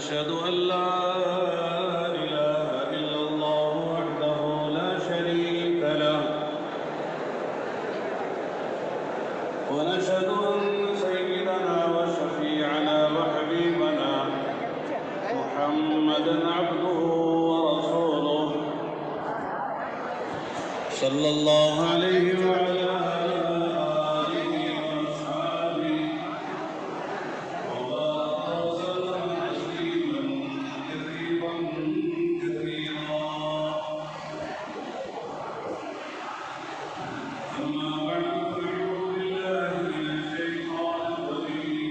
ونشهد أن لا إله إلا الله وحده لا شريك له ونشهد أن سيدنا وشفيعنا وحبيبنا محمدًا عبده ورسوله صلى الله عليه وعلى آله وأصحابه وبارك وسلم تسليمًا كثيرًا كثيرا. أما بعد فأعوذ بالله من الشيطان الرجيم.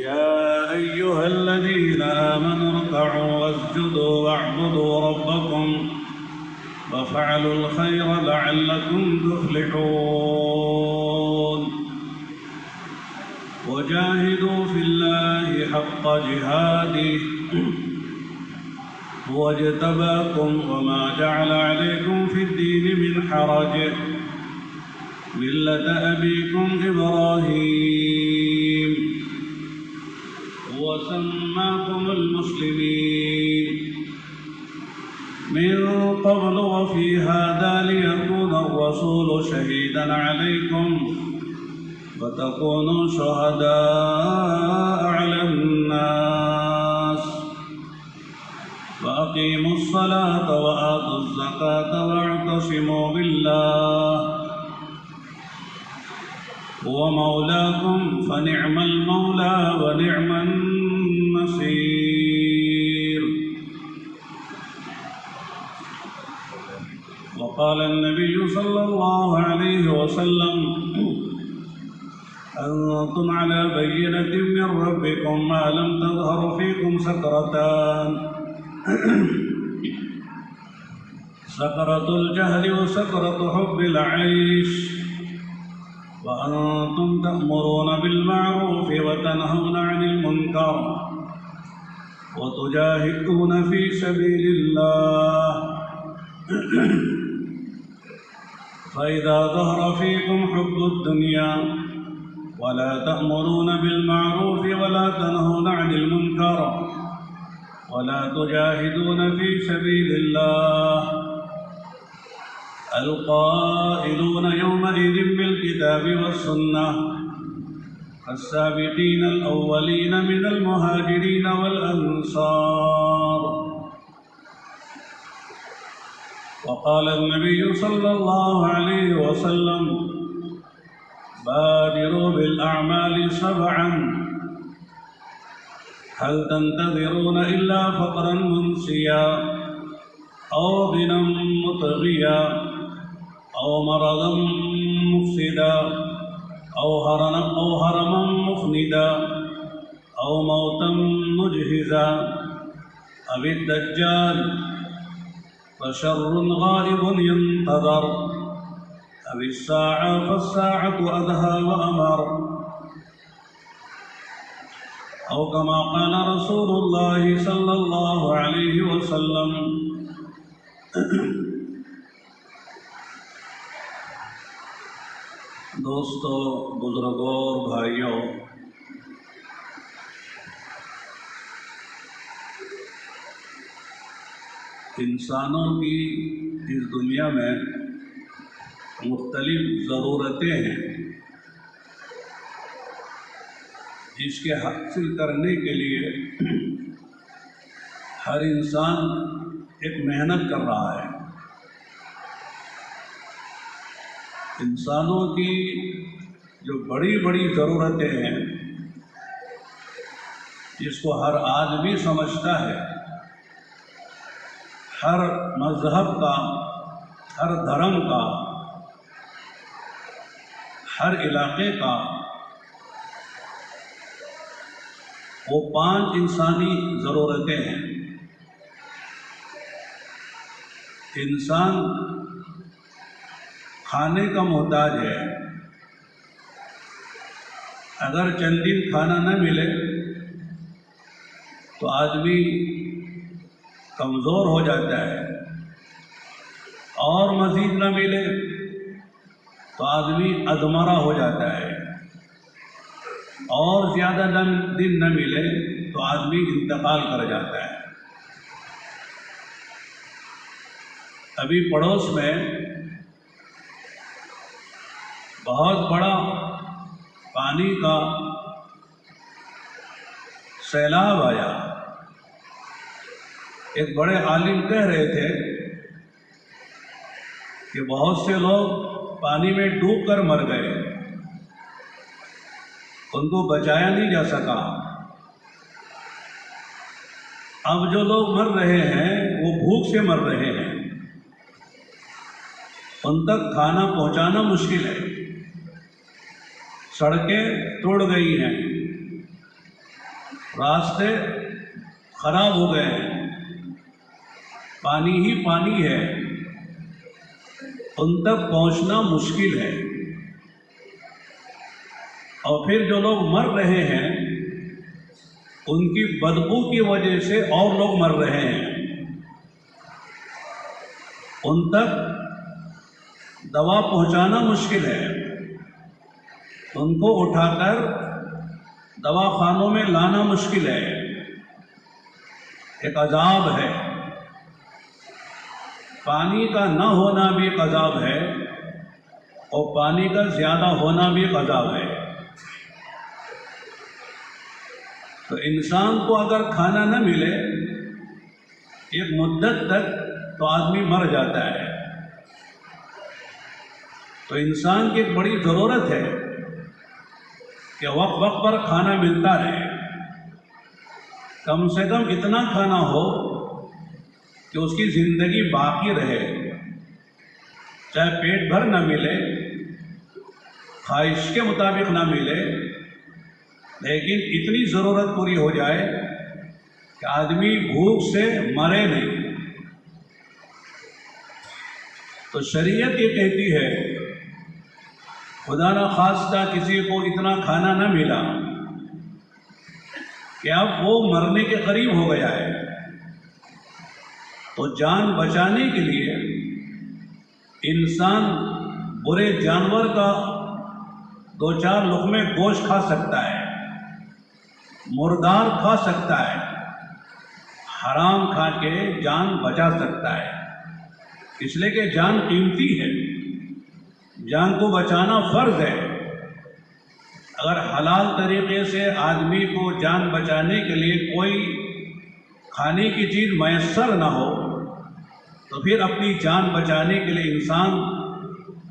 يا أيها الذين آمنوا اركعوا واسجدوا واعبدوا ربكم وافعلوا الخير لعلكم تفلحون وجاهدوا في الله حق جهاده هو اجتباكم وما جعل عليكم في الدين من حرج ملة أبيكم إبراهيم وسماكم المسلمين من قبل وفي هذا ليكون الرسول شهيدا عليكم وتكونوا شهداء على الناس فأقيموا الصلاة وآتوا الزكاة واعتصموا بالله هو مولاكم فنعم المولى ونعم النصير. وقال النبي صلى الله عليه وسلم أنتم على بينة من ربكم ما لم تظهر فيكم سكرتان سكرة الجهل وسكرة حب العيش وأنتم تأمرون بالمعروف وتنهون عن المنكر وتجاهدون في سبيل الله فإذا ظهر فيكم حب الدنيا ولا تأمرون بالمعروف ولا تنهون عن المنكر ولا تجاهدون في سبيل الله القائلون يومئذ بالكتاب والسنة السابقين الأولين من المهاجرين والأنصار. وقال النبي صلى الله عليه وسلم بادروا بالأعمال سبعا هل تنتظرون إلا فقرا منسيا أو غنى مطغيا أو مرضا مفسدا أو هرما مفندا أو موتا مجهزا أو الدجال فشر غائب ينتظر أو الساعة فالساعة أدهى وأمر أو كما قال رسول الله صلى الله عليه وسلم. دوستو، بزرگوں اور بھائیوں، انسانوں کی اس دنیا میں مختلف ضرورتیں ہیں جس کے حاصل کرنے کے لیے ہر انسان ایک محنت کر رہا ہے. انسانوں کی جو بڑی بڑی ضرورتیں ہیں جس کو ہر آدمی سمجھتا ہے، ہر مذہب کا، ہر دھرم کا، ہر علاقے کا، وہ 5 انسانی ضرورتیں ہیں. انسان کھانے کا محتاج ہے. اگر چند دن کھانا نہ ملے تو آدمی کمزور ہو جاتا ہے، اور مزید نہ ملے تو آدمی ادمرا ہو جاتا ہے. اور زیادہ دن نہ ملے تو آدمی انتقال کر جاتا ہے۔ ابھی پڑوس میں بہت بڑا پانی کا سیلاب آیا۔ ایک بڑے عالم کہہ رہے تھے کہ بہت سے لوگ پانی میں ڈوب کر مر گئے، ان کو بچایا نہیں جا سکا۔ اب جو لوگ مر رہے ہیں وہ بھوک سے مر رہے ہیں، ان تک کھانا پہنچانا مشکل ہے، سڑکیں توڑ گئی ہیں، راستے خراب ہو گئے ہیں، پانی ہی پانی ہے، ان تک پہنچنا مشکل ہے۔ اور پھر جو لوگ مر رہے ہیں ان کی بدبو کی وجہ سے اور لوگ مر رہے ہیں، ان تک دوا پہنچانا مشکل ہے، ان کو اٹھا کر دواخانوں میں لانا مشکل ہے۔ ایک عذاب ہے، پانی کا نہ ہونا بھی ایک عذاب ہے، اور پانی کا زیادہ ہونا بھی ایک عذاب ہے۔ تو انسان کو اگر کھانا نہ ملے ایک مدت تک تو آدمی مر جاتا ہے۔ تو انسان کی ایک بڑی ضرورت ہے کہ وقت وقت پر کھانا ملتا رہے، کم سے کم اتنا کھانا ہو کہ اس کی زندگی باقی رہے، چاہے پیٹ بھر نہ ملے، خواہش کے مطابق نہ ملے، لیکن اتنی ضرورت پوری ہو جائے کہ آدمی بھوک سے مرے نہیں۔ تو شریعت یہ کہتی ہے خدا نہ خواستہ کسی کو اتنا کھانا نہ ملا کہ اب وہ مرنے کے قریب ہو گیا ہے، تو جان بچانے کے لیے انسان برے جانور کا 2-4 لقمے گوشت کھا سکتا ہے، مردار کھا سکتا ہے، حرام کھا کے جان بچا سکتا ہے، اس لیے کہ جان قیمتی ہے، جان کو بچانا فرض ہے۔ اگر حلال طریقے سے آدمی کو جان بچانے کے لیے کوئی کھانے کی چیز میسر نہ ہو تو پھر اپنی جان بچانے کے لیے انسان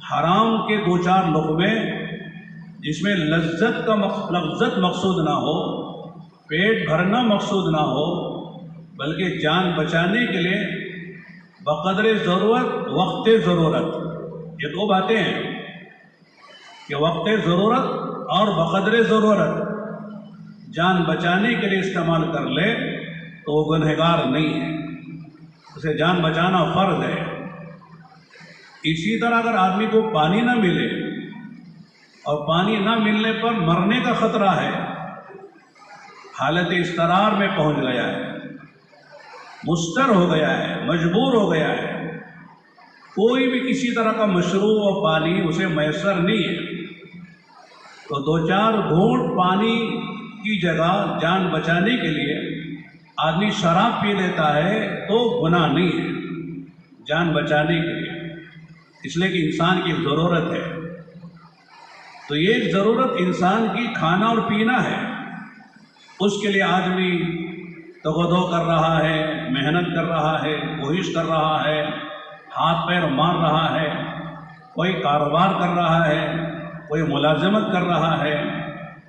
حرام کے 2-4 لقمے جس میں لذت مقصود نہ ہو، پیٹ بھرنا مقصود نہ ہو، بلکہ جان بچانے کے لیے بقدر ضرورت، وقت ضرورت، یہ 2 باتیں ہیں کہ وقت ضرورت اور بقدر ضرورت جان بچانے کے لیے استعمال کر لے تو وہ گنہگار نہیں ہے، اسے جان بچانا فرض ہے۔ اسی طرح اگر آدمی کو پانی نہ ملے اور پانی نہ ملنے پر مرنے کا خطرہ ہے، حالت اضطرار میں پہنچ گیا ہے، مضطر ہو گیا ہے، مجبور ہو گیا ہے، کوئی بھی کسی طرح کا مشروب اور پانی اسے میسر نہیں ہے، تو 2-4 گھونٹ پانی کی جگہ جان بچانے کے لیے آدمی شراب پی لیتا ہے تو گناہ نہیں ہے جان بچانے کے لیے، اس لیے کہ انسان کی ضرورت ہے۔ تو یہ ضرورت انسان کی کھانا اور پینا ہے، اس کے لیے آدمی تگودو کر رہا ہے، محنت کر رہا ہے، کوشش کر رہا ہے، ہاتھ پیر مار رہا ہے، کوئی کاروبار کر رہا ہے، کوئی ملازمت کر رہا ہے،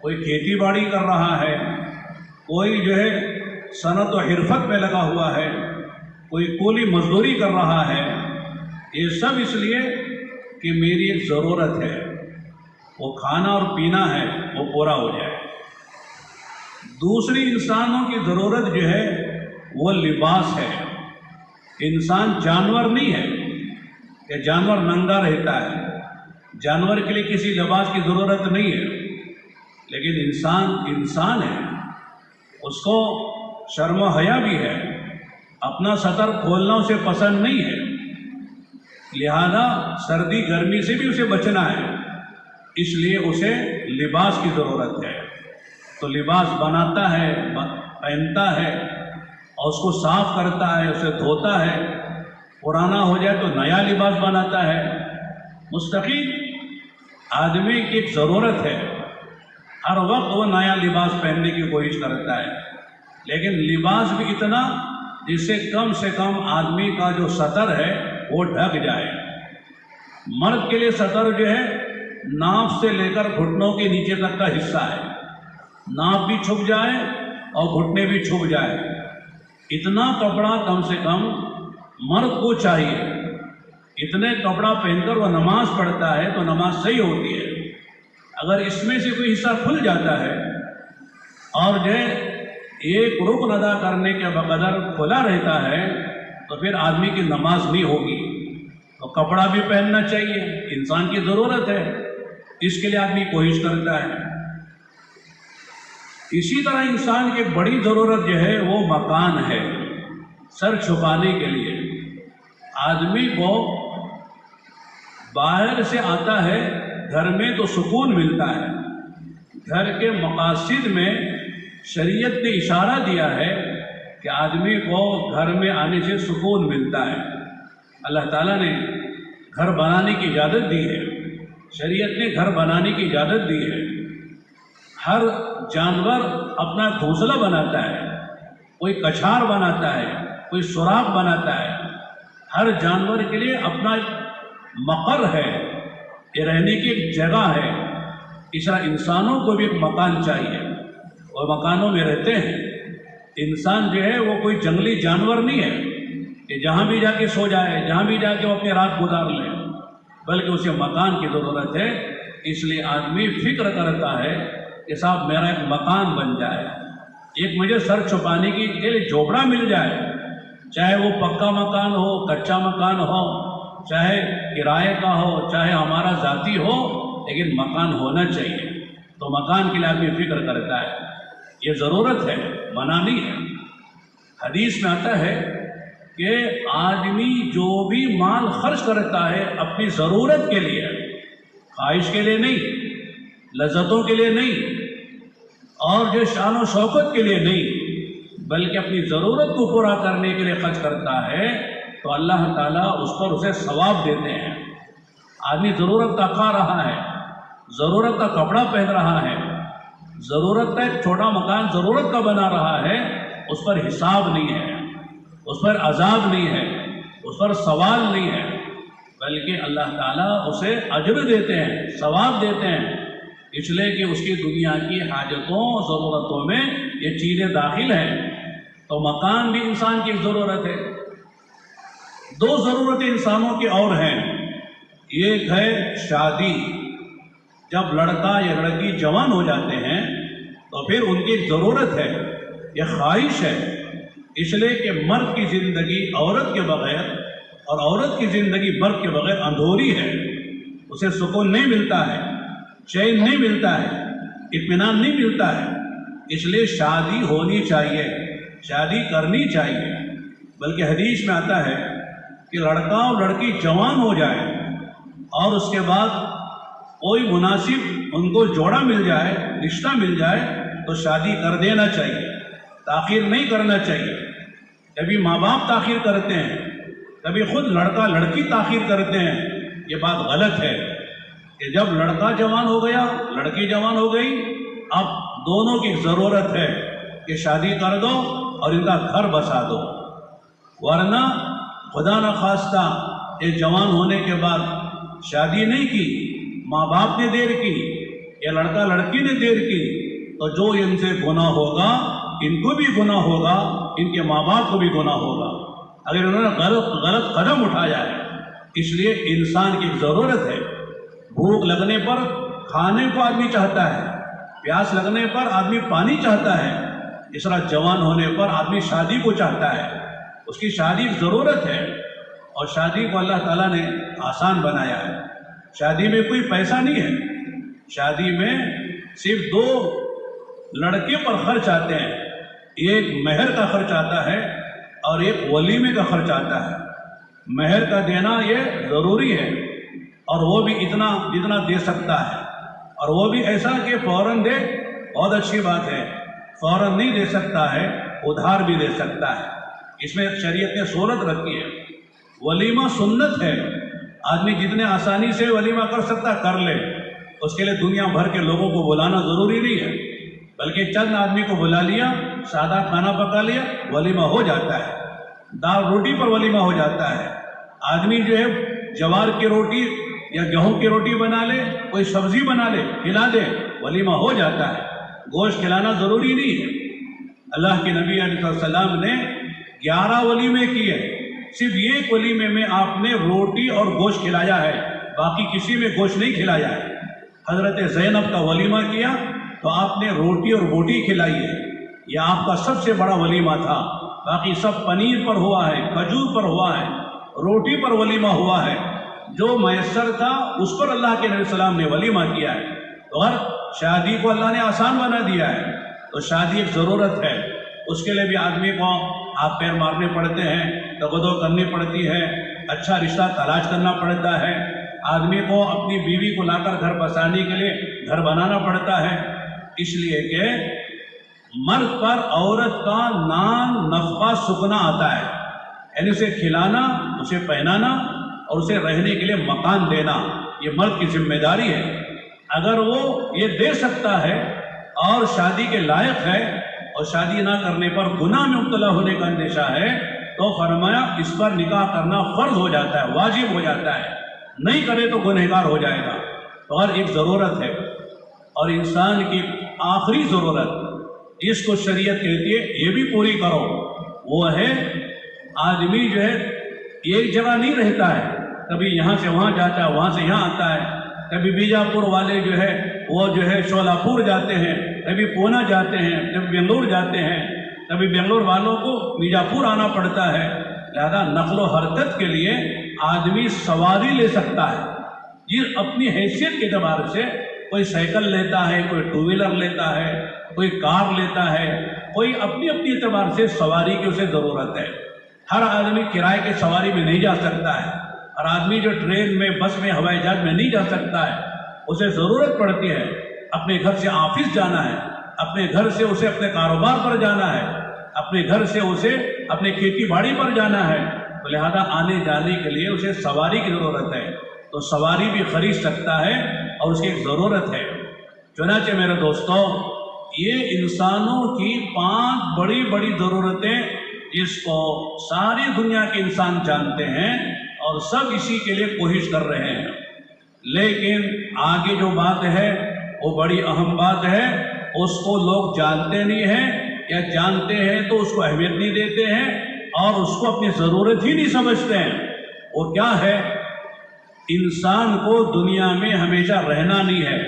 کوئی کھیتی باڑی کر رہا ہے، کوئی جو ہے صنعت و حرفت میں لگا ہوا ہے، کوئی کولی مزدوری کر رہا ہے، یہ سب اس لیے کہ میری ایک ضرورت ہے، وہ کھانا اور پینا ہے، وہ پورا ہو جائے۔ دوسری انسانوں کی ضرورت جو ہے وہ لباس ہے۔ انسان جانور نہیں ہے کہ جانور ننگا رہتا ہے، جانور کے لیے کسی لباس کی ضرورت نہیں ہے، لیکن انسان ہے، اس کو شرم و حیا بھی ہے، اپنا سطر کھولنا اسے پسند نہیں ہے، لہذا سردی گرمی سے بھی اسے بچنا ہے، اس لیے اسے لباس کی ضرورت ہے۔ تو لباس بناتا ہے، پہنتا ہے اور اس کو صاف کرتا ہے، اسے دھوتا ہے، پرانا ہو جائے تو نیا لباس بناتا ہے۔ مستقل آدمی کی ایک ضرورت ہے، ہر وقت وہ نیا لباس پہننے کی کوشش کرتا ہے، لیکن لباس بھی اتنا جس سے کم آدمی کا جو سطر ہے وہ ڈھک جائے۔ مرد کے لیے سطر جو ہے ناف سے لے کر گھٹنوں کے نیچے تک کا حصہ ہے، ناف بھی چھپ جائے اور گھٹنے بھی چھپ جائے، اتنا کپڑا کم سے کم مرد کو چاہیے۔ اتنے کپڑا پہن کر وہ نماز پڑھتا ہے تو نماز صحیح ہوتی ہے۔ اگر اس میں سے کوئی حصہ کھل جاتا ہے اور جو ایک رکن ادا کرنے کے بقدر کھلا رہتا ہے تو پھر آدمی کی نماز نہیں ہوگی۔ تو کپڑا بھی پہننا چاہیے، انسان کی ضرورت ہے، اس کے لیے آدمی کوشش کرتا ہے۔ اسی طرح انسان کی بڑی ضرورت جو ہے وہ مکان ہے، سر چھپانے کے لیے۔ آدمی کو باہر سے آتا ہے گھر میں تو سکون ملتا ہے، گھر کے مقاصد میں شریعت نے اشارہ دیا ہے کہ آدمی کو گھر میں آنے سے سکون ملتا ہے۔ اللہ تعالیٰ نے گھر بنانے کی اجازت دی ہے، شریعت نے گھر بنانے کی اجازت دی ہے۔ ہر جانور اپنا گھونسلہ بناتا ہے، کوئی کچھار بناتا ہے، کوئی سوراخ بناتا ہے، ہر جانور کے لیے اپنا مقر ہے، یہ رہنے کی ایک جگہ ہے۔ اس طرح انسانوں کو بھی ایک مکان چاہیے اور مکانوں میں رہتے ہیں۔ انسان جو ہے وہ کوئی جنگلی جانور نہیں ہے کہ جہاں بھی جا کے سو جائے، جہاں بھی جا کے وہ اپنی رات گزار لے، بلکہ اسے مکان کی ضرورت ہے۔ اس لیے آدمی فکر کرتا ہے کہ صاحب میرا ایک مکان بن جائے، ایک مجھے سر چھپانے کے لیے جھوپڑا مل جائے، چاہے وہ پکا مکان ہو، کچا مکان ہو، چاہے کرائے کا ہو، چاہے ہمارا ذاتی ہو، لیکن مکان ہونا چاہیے۔ تو مکان کے لیے آدمی فکر کرتا ہے، یہ ضرورت ہے، منع نہیں ہے۔ حدیث میں آتا ہے کہ آدمی جو بھی مال خرچ کرتا ہے اپنی ضرورت کے لیے، خواہش کے لیے نہیں، لذتوں کے لیے نہیں، اور جو شان و شوکت کے لیے نہیں، بلکہ اپنی ضرورت کو پورا کرنے کے لیے خرچ کرتا ہے تو اللہ تعالیٰ اس پر اسے ثواب دیتے ہیں۔ آدمی ضرورت کا کھا رہا ہے، ضرورت کا کپڑا پہن رہا ہے، ضرورت کا ایک چھوٹا مکان ضرورت کا بنا رہا ہے، اس پر حساب نہیں ہے، اس پر عذاب نہیں ہے، اس پر سوال نہیں ہے، بلکہ اللہ تعالیٰ اسے اجر دیتے ہیں، ثواب دیتے ہیں، اس لیے کہ اس کی دنیا کی حاجتوں ضرورتوں میں یہ چیزیں داخل ہیں۔ تو مکان بھی انسان کی ضرورت ہے۔ دو ضرورتیں انسانوں کی اور ہیں، ایک ہے شادی۔ جب لڑکا یا لڑکی جوان ہو جاتے ہیں تو پھر ان کی ضرورت ہے، یہ خواہش ہے، اس لیے کہ مرد کی زندگی عورت کے بغیر اور عورت کی زندگی مرد کے بغیر اندھوری ہے، اسے سکون نہیں ملتا ہے، چین نہیں ملتا ہے، اطمینان نہیں ملتا ہے۔ اس لیے شادی ہونی چاہیے، شادی کرنی چاہیے۔ بلکہ حدیث میں آتا ہے کہ لڑکا اور لڑکی جوان ہو جائے اور اس کے بعد کوئی مناسب ان کو جوڑا مل جائے، رشتہ مل جائے تو شادی کر دینا چاہیے، تاخیر نہیں کرنا چاہیے۔ کبھی ماں باپ تاخیر کرتے ہیں، کبھی خود لڑکا لڑکی تاخیر کرتے ہیں، یہ بات غلط ہے کہ جب لڑکا جوان ہو گیا، لڑکی جوان ہو گئی، اب دونوں کی ضرورت ہے کہ شادی کر دو اور ان کا گھر بسا دو، ورنہ خدا نخواستہ یہ جوان ہونے کے بعد شادی نہیں کی، ماں باپ نے دیر کی یا لڑکا لڑکی نے دیر کی، تو جو ان سے گناہ ہوگا ان کو بھی گناہ ہوگا، ان کے ماں باپ کو بھی گناہ ہوگا اگر انہوں نے غلط قدم اٹھایا ہے۔ اس لیے انسان کی ضرورت ہے، بھوک لگنے پر کھانے کو آدمی چاہتا ہے، پیاس لگنے پر آدمی پانی چاہتا ہے، اس طرح جوان ہونے پر آدمی شادی کو چاہتا ہے، اس کی شادی ضرورت ہے۔ اور شادی کو اللہ تعالیٰ نے آسان بنایا ہے، شادی میں کوئی پیسہ نہیں ہے، شادی میں صرف دو لڑکے پر خرچ آتے ہیں، ایک مہر کا خرچ آتا ہے اور ایک ولیمے کا خرچ آتا ہے۔ مہر کا دینا یہ ضروری ہے اور وہ بھی اتنا جتنا دے سکتا ہے، اور وہ بھی ایسا کہ فوراً دے، بہت اچھی بات ہے، فوراً نہیں دے سکتا ہے، ادھار بھی دے سکتا ہے، اس میں شریعت نے سہولت رکھی ہے۔ ولیمہ سنت ہے، آدمی جتنے آسانی سے ولیمہ کر سکتا کر لے، اس کے لیے دنیا بھر کے لوگوں کو بلانا ضروری نہیں ہے، بلکہ چند آدمی کو بلا لیا، سادہ کھانا پکا لیا، ولیمہ ہو جاتا ہے۔ دال روٹی پر ولیمہ ہو جاتا ہے، آدمی جو ہے جوار کی روٹی یا گیہوں کی روٹی بنا لے، کوئی سبزی بنا لے، کھلا دے، ولیمہ ہو جاتا ہے۔ گوشت کھلانا ضروری نہیں ہے۔ اللہ کے نبی علیہ السلام نے 11 ولیمے کیے، صرف ایک ولیمے میں آپ نے روٹی اور گوشت کھلایا ہے، باقی کسی میں گوشت نہیں کھلایا ہے۔ حضرت زینب کا ولیمہ کیا تو آپ نے روٹی اور بوٹی کھلائی ہے، یہ آپ کا سب سے بڑا ولیمہ تھا۔ باقی سب پنیر پر ہوا ہے، کھجور پر ہوا ہے، روٹی پر ولیمہ ہوا ہے، جو میسر تھا اس پر اللہ کے نبی صلی اللہ علیہ وسلم نے ولیمہ کیا ہے۔ اور شادی کو اللہ نے آسان بنا دیا ہے، تو شادی ایک ضرورت ہے، اس کے لیے بھی آدمی کو ہاتھ پیر مارنے پڑتے ہیں، تگدو کرنی پڑتی ہے، اچھا رشتہ تلاش کرنا پڑتا ہے، آدمی کو اپنی بیوی کو لا کر گھر بسانے کے لیے گھر بنانا پڑتا ہے، اس لیے کہ مرد پر عورت کا نان نفقہ سکنا آتا ہے، یعنی اسے کھلانا، اسے پہنانا اور اسے رہنے کے لیے مکان دینا، یہ مرد کی ذمہ داری ہے۔ اگر وہ یہ دے سکتا ہے اور شادی کے لائق ہے اور شادی نہ کرنے پر گناہ میں مبتلا ہونے کا اندیشہ ہے تو فرمایا اس پر نکاح کرنا فرض ہو جاتا ہے، واجب ہو جاتا ہے، نہیں کرے تو گنہگار ہو جائے گا۔ اور ایک ضرورت ہے، اور انسان کی آخری ضرورت جس کو شریعت کہتی ہے یہ بھی پوری کرو، وہ ہے آدمی جو ہے ایک جگہ نہیں رہتا ہے، کبھی یہاں سے وہاں جاتا ہے، وہاں سے یہاں آتا ہے، کبھی بیجاپور والے جو ہے وہ جو ہے شولاپور جاتے ہیں، کبھی پونا جاتے ہیں، کبھی بنگلور جاتے ہیں، کبھی بنگلور والوں کو بیجاپور آنا پڑتا ہے۔ لہذا نقل و حرکت کے لیے آدمی سواری لے سکتا ہے، یہ اپنی حیثیت کے اعتبار سے کوئی سائیکل لیتا ہے، کوئی ٹو ویلر لیتا ہے، کوئی کار لیتا ہے، کوئی اپنی اپنی اعتبار سے سواری کی اسے ضرورت ہے۔ ہر آدمی کرائے کے سواری میں نہیں جا سکتا ہے، ہر آدمی جو ٹرین میں، بس میں، ہوائی جہاز میں نہیں جا سکتا ہے، اسے ضرورت پڑتی ہے اپنے گھر سے آفس جانا ہے، اپنے گھر سے اسے اپنے کاروبار پر جانا ہے، اپنے گھر سے اسے اپنے کھیتی باڑی پر جانا ہے، تو لہذا آنے جانے کے لیے اسے سواری کی ضرورت ہے، تو سواری بھی خرید سکتا ہے اور اس کی ایک ضرورت ہے۔ چنانچہ میرے دوستوں، یہ انسانوں کی 5 بڑی بڑی ضرورتیں جس کو ساری دنیا کے انسان جانتے ہیں اور سب اسی کے لیے کوشش کر رہے ہیں، لیکن آگے جو بات ہے وہ بڑی اہم بات ہے، اس کو لوگ جانتے نہیں ہیں، یا جانتے ہیں تو اس کو اہمیت نہیں دیتے ہیں اور اس کو اپنی ضرورت ہی نہیں سمجھتے ہیں۔ وہ کیا ہے؟ انسان کو دنیا میں ہمیشہ رہنا نہیں ہے،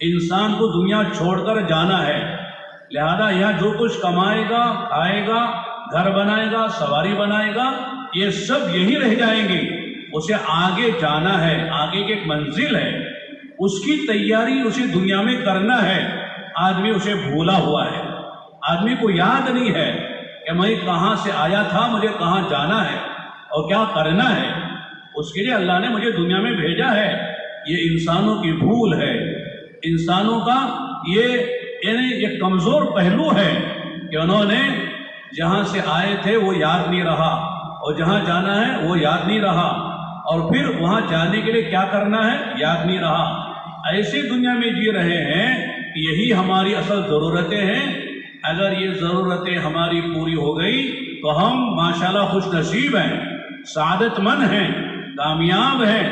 انسان کو دنیا چھوڑ کر جانا ہے، لہذا یہاں جو کچھ کمائے گا، کھائے گا، گھر بنائے گا، سواری بنائے گا، یہ سب یہی رہ جائیں گے، اسے آگے جانا ہے، آگے کی ایک منزل ہے، اس کی تیاری اسے دنیا میں کرنا ہے۔ آدمی اسے بھولا ہوا ہے، آدمی کو یاد نہیں ہے کہ میں کہاں سے آیا تھا، مجھے کہاں جانا ہے اور کیا کرنا ہے، اس کے لیے اللہ نے مجھے دنیا میں بھیجا ہے۔ یہ انسانوں کی بھول ہے، انسانوں کا یہ کمزور پہلو ہے کہ انہوں نے جہاں سے آئے تھے وہ یاد نہیں رہا، اور جہاں جانا ہے وہ یاد نہیں رہا، اور پھر وہاں جانے کے لیے کیا کرنا ہے یاد نہیں رہا۔ ایسی دنیا میں جی رہے ہیں کہ یہی ہماری اصل ضرورتیں ہیں، اگر یہ ضرورتیں ہماری پوری ہو گئی تو ہم ماشاءاللہ خوش نصیب ہیں، سعادت مند ہیں، کامیاب ہیں۔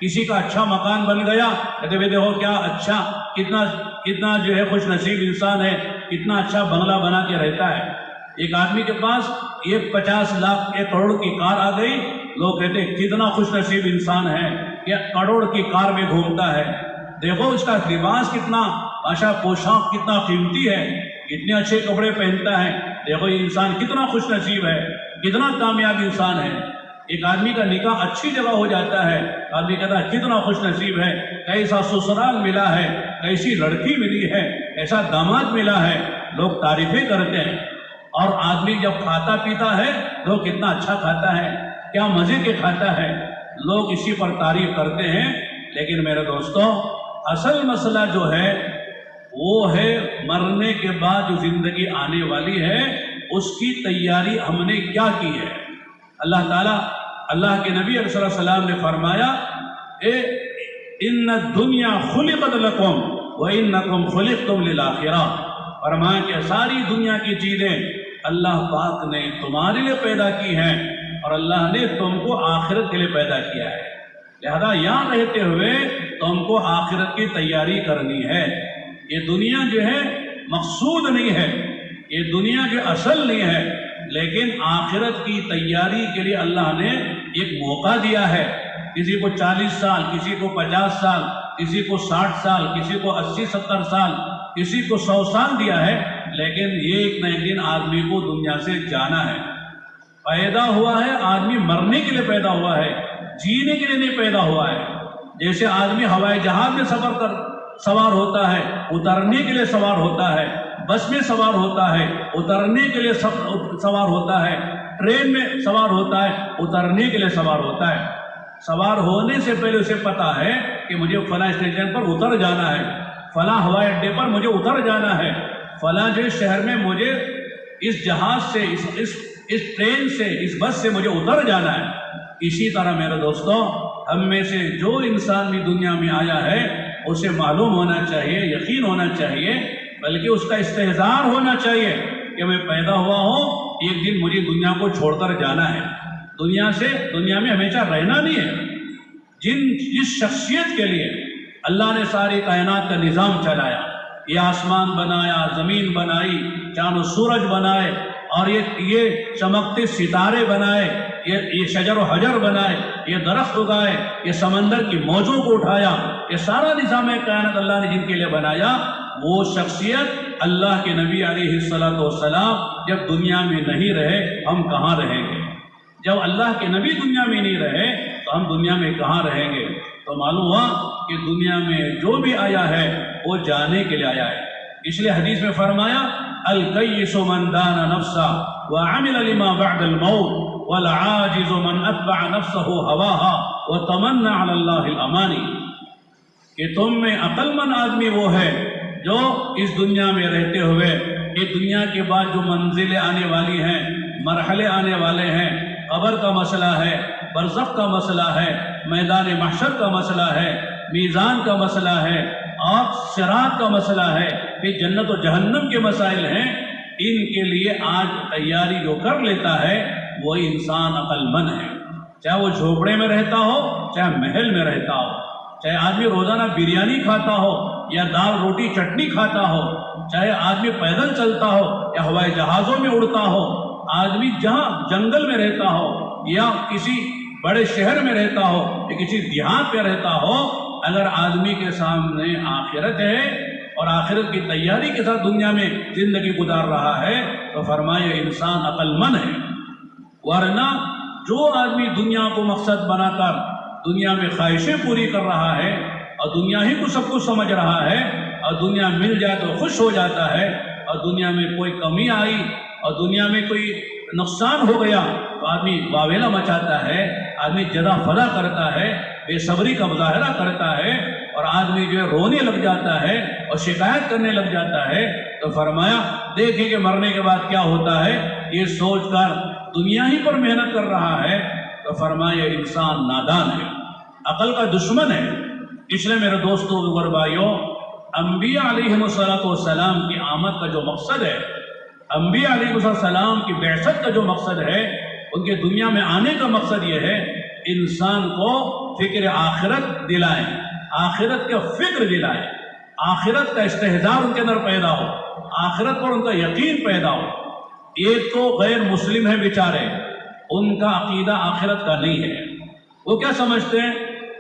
کسی کا اچھا مکان بن گیا، کہتے ہیں دیکھو کیا اچھا، کتنا جو ہے خوش نصیب انسان ہے، کتنا اچھا بنگلہ بنا کے رہتا ہے۔ ایک آدمی کے پاس 50 لاکھ 1 کروڑ کی کار آ گئی، لوگ کہتے ہیں کتنا خوش نصیب انسان ہے کہ کروڑ کی کار میں گھومتا ہے، دیکھو اس کا لباس کتنا ماشا، پوشاک کتنا قیمتی ہے، کتنے اچھے کپڑے پہنتا ہے، دیکھو یہ انسان کتنا خوش نصیب ہے، کتنا کامیاب انسان ہے۔ ایک آدمی کا نکاح اچھی جگہ ہو جاتا ہے، آدمی کہتا ہے کتنا خوش نصیب ہے، کیسا سسرال ملا ہے، کیسی لڑکی ملی ہے، ایسا داماد ملا ہے، لوگ تعریفیں کرتے ہیں۔ اور آدمی جب کھاتا پیتا ہے، لوگ کتنا اچھا کھاتا ہے، کیا مزے کے کھاتا ہے، لوگ اسی پر تعریف کرتے ہیں۔ لیکن میرے دوستوں، اصل مسئلہ جو ہے وہ ہے مرنے کے بعد جو زندگی آنے والی ہے اس کی تیاری ہم نے کیا کی ہے۔ اللہ تعالیٰ، اللہ کے نبی علیہ السلام نے فرمایا ان الدنیا خلقت لکم وانکم خلقتم للآخرہ، فرمایا کہ ساری دنیا کی چیزیں اللہ پاک نے تمہارے لیے پیدا کی ہیں اور اللہ نے تم کو آخرت کے لیے پیدا کیا ہے، لہذا یہاں رہتے ہوئے تم کو آخرت کی تیاری کرنی ہے۔ یہ دنیا جو ہے مقصود نہیں ہے، یہ دنیا جو اصل نہیں ہے، لیکن آخرت کی تیاری کے لیے اللہ نے ایک موقع دیا ہے۔ کسی کو 40 سال، کسی کو 50 سال، کسی کو 60 سال، کسی کو 80-70 سال، کسی کو 100 سال دیا ہے، لیکن ایک نہ ایک دن آدمی کو دنیا سے جانا ہے۔ پیدا ہوا ہے آدمی مرنے کے لیے پیدا ہوا ہے، جینے کے لیے نہیں پیدا ہوا ہے۔ جیسے آدمی ہوائی جہاز میں سوار ہوتا ہے، اترنے کے لیے سوار ہوتا ہے، بس میں سوار ہوتا ہے، اترنے کے لیے سوار ہوتا ہے، ٹرین میں سوار ہوتا ہے، اترنے کے لیے سوار ہوتا ہے۔ سوار ہونے سے پہلے اسے پتا ہے کہ مجھے فلاں اسٹیشن پر اتر جانا ہے، فلاں ہوائی اڈے پر مجھے اتر جانا ہے، فلاں جو شہر میں مجھے اس جہاز سے، اس ٹرین سے، اس بس سے مجھے اتر جانا ہے۔ اسی طرح میرے دوستوں، ہم میں سے جو انسان بھی دنیا میں آیا ہے اسے معلوم ہونا چاہیے، یقین ہونا چاہیے، بلکہ اس کا استحضار ہونا چاہیے کہ میں پیدا ہوا ہوں، ایک دن مجھے دنیا کو چھوڑ کر جانا ہے۔ دنیا میں ہمیشہ رہنا نہیں ہے۔ جس شخصیت کے لیے اللہ نے ساری کائنات کا نظام چلایا، یہ آسمان بنایا، زمین بنائی، چاند و سورج بنائے، اور یہ چمکتے ستارے بنائے، یہ شجر و حجر بنائے، یہ درخت اگائے، یہ سمندر کی موجوں کو اٹھایا، یہ سارا نظام کائنات اللہ نے جن کے لیے بنایا، وہ شخصیت اللہ کے نبی علیہ السلام جب دنیا میں نہیں رہے ہم کہاں رہیں گے؟ جب اللہ کے نبی دنیا میں نہیں رہے تو ہم دنیا میں کہاں رہیں گے؟ تو معلوم ہوا کہ دنیا میں جو بھی آیا ہے وہ جانے کے لیے آیا ہے۔ اس لیے حدیث میں فرمایا الکیس من دان نفسا وعمل لما بعد الموت والعاجز من اتبع نفسه هواها وتمنى على الله الامانی، کہ تم میں عقل مند آدمی وہ ہے جو اس دنیا میں رہتے ہوئے یہ دنیا کے بعد جو منزلیں آنے والی ہیں، مرحلے آنے والے ہیں، قبر کا مسئلہ ہے، برزخ کا مسئلہ ہے، میدان محشر کا مسئلہ ہے، میزان کا مسئلہ ہے، اور صراط کا مسئلہ ہے، پھر جنت و جہنم کے مسائل ہیں، ان کے لیے آج تیاری جو کر لیتا ہے وہی انسان عقل مند ہے۔ چاہے وہ جھوپڑے میں رہتا ہو، چاہے محل میں رہتا ہو، چاہے آدمی روزانہ بریانی کھاتا ہو یا دال روٹی چٹنی کھاتا ہو، چاہے آدمی پیدل چلتا ہو یا ہوائی جہازوں میں اڑتا ہو، آدمی جہاں جنگل میں رہتا ہو یا کسی بڑے شہر میں رہتا ہو یا کسی دیہات پہ رہتا ہو، اگر آدمی کے سامنے آخرت ہے اور آخرت کی تیاری کے ساتھ دنیا میں زندگی گزار رہا ہے تو فرمائے انسان عقل مند ہے۔ ورنہ جو آدمی دنیا کو مقصد بنا کر دنیا میں خواہشیں پوری کر رہا ہے اور دنیا ہی کو سب کچھ سمجھ رہا ہے اور دنیا مل جائے تو خوش ہو جاتا ہے، اور دنیا میں کوئی کمی آئی اور دنیا میں کوئی نقصان ہو گیا تو آدمی واویلا مچاتا ہے، آدمی جدا فدا کرتا ہے، بے صبری کا مظاہرہ کرتا ہے، اور آدمی جو ہے رونے لگ جاتا ہے اور شکایت کرنے لگ جاتا ہے۔ تو فرمایا دیکھیں کہ مرنے کے بعد کیا ہوتا ہے، یہ سوچ کر دنیا ہی پر محنت کر رہا ہے تو فرمایا انسان نادان ہے، عقل کا دشمن ہے۔ اس لیے میرے دوستوں اور بھائیوں، انبیاء علیہ السلام کی آمد کا جو مقصد ہے، انبیاء علیہ السلام کی بعثت کا جو مقصد ہے، ان کے دنیا میں آنے کا مقصد یہ ہے انسان کو فکر آخرت دلائیں، آخرت کا فکر دلائیں، آخرت کا استحضار ان کے اندر پیدا ہو، آخرت پر ان کا یقین پیدا ہو۔ ایک تو غیر مسلم ہے بیچارے، ان کا عقیدہ آخرت کا نہیں ہے، وہ کیا سمجھتے ہیں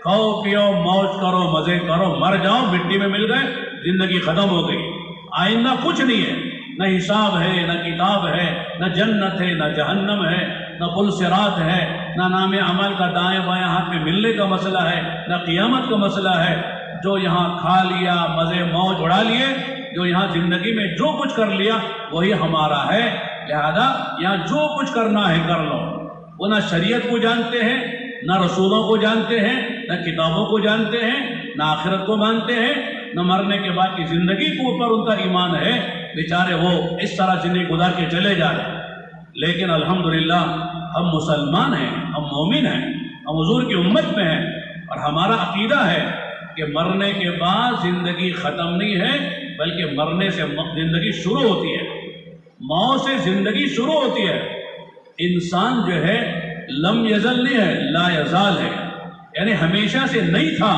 کھاؤ پیو موج کرو مزے کرو مر جاؤ مٹی میں مل گئے زندگی ختم ہو گئی، آئندہ کچھ نہیں ہے، نہ حساب ہے نہ کتاب ہے نہ جنت ہے نہ جہنم ہے نہ پل صراط ہے نہ نام عمل کا دائیں بائیں ہاتھ میں ملنے کا مسئلہ ہے نہ قیامت کا مسئلہ ہے۔ جو یہاں کھا لیا مزے موج اڑا لیے، جو یہاں زندگی میں جو کچھ کر لیا وہی ہمارا ہے، لہذا یہاں جو کچھ کرنا ہے کر لو۔ وہ نہ شریعت کو جانتے ہیں نہ رسولوں کو جانتے ہیں نہ کتابوں کو جانتے ہیں نہ آخرت کو مانتے ہیں، نہ مرنے کے بعد کی زندگی کے اوپر ان کا ایمان ہے، بیچارے وہ اس طرح زندگی گزار کے چلے جا رہے ہیں۔ لیکن الحمدللہ ہم مسلمان ہیں، ہم مومن ہیں، ہم حضور کی امت میں ہیں، اور ہمارا عقیدہ ہے کہ مرنے کے بعد زندگی ختم نہیں ہے، بلکہ مرنے سے زندگی شروع ہوتی ہے، موت سے زندگی شروع ہوتی ہے۔ انسان جو ہے لم یزل نہیں ہے، لا یزال ہے، یعنی ہمیشہ سے نہیں تھا،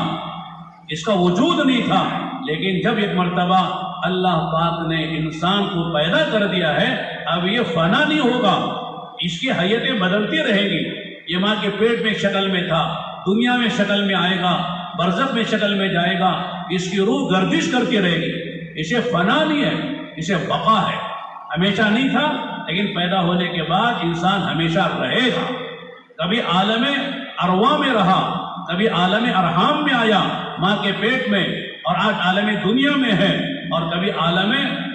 اس کا وجود نہیں تھا، لیکن جب ایک مرتبہ اللہ پاک نے انسان کو پیدا کر دیا ہے، اب یہ فنا نہیں ہوگا، اس کی حیتیں بدلتی رہیں گی۔ یہ ماں کے پیٹ میں شکل میں تھا، دنیا میں شکل میں آئے گا، برزخ میں شکل میں جائے گا، اس کی روح گردش کرتی رہے گی، اسے فنا نہیں ہے، اسے بقا ہے۔ ہمیشہ نہیں تھا، لیکن پیدا ہونے کے بعد انسان ہمیشہ رہے گا۔ کبھی عالم ارواح میں رہا، کبھی عالم ارحام میں آیا ماں کے پیٹ میں، اور آج عالم دنیا میں ہے، اور کبھی عالم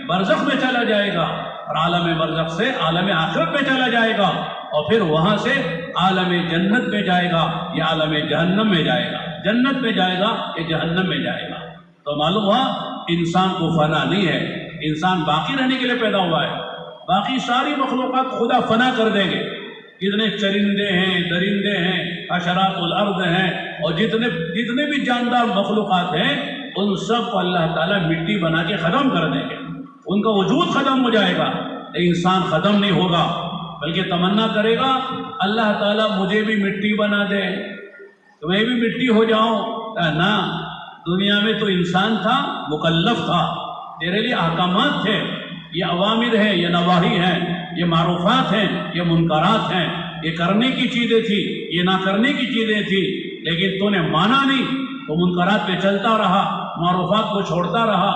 برزخ میں چلا جائے گا، اور عالم برزخ سے عالم آخرت میں چلا جائے گا، اور پھر وہاں سے عالم جنت میں جائے گا یا عالم جہنم میں جائے گا، جنت میں جائے گا یا جہنم میں جائے گا۔ تو معلوم ہوا انسان کو فنا نہیں ہے، انسان باقی رہنے کے لیے پیدا ہوا ہے، باقی ساری مخلوقات خدا فنا کر دیں گے، جتنے چرندے ہیں، درندے ہیں، حشرات الارض ہیں، اور جتنے بھی جاندار مخلوقات ہیں، ان سب کو اللہ تعالیٰ مٹی بنا کے ختم کر دیں گے، ان کا وجود ختم ہو جائے گا، انسان ختم نہیں ہوگا، بلکہ تمنا کرے گا اللہ تعالیٰ مجھے بھی مٹی بنا دے تو میں بھی مٹی ہو جاؤں۔ نہ، دنیا میں تو انسان تھا، مکلف تھا، تیرے لیے احکامات تھے، یہ اوامر ہیں، یہ نواہی ہیں، یہ معروفات ہیں، یہ منکرات ہیں، یہ کرنے کی چیزیں تھی، یہ نہ کرنے کی چیزیں تھی، لیکن تو نے مانا نہیں، تو منکرات پہ چلتا رہا، معروفات کو چھوڑتا رہا،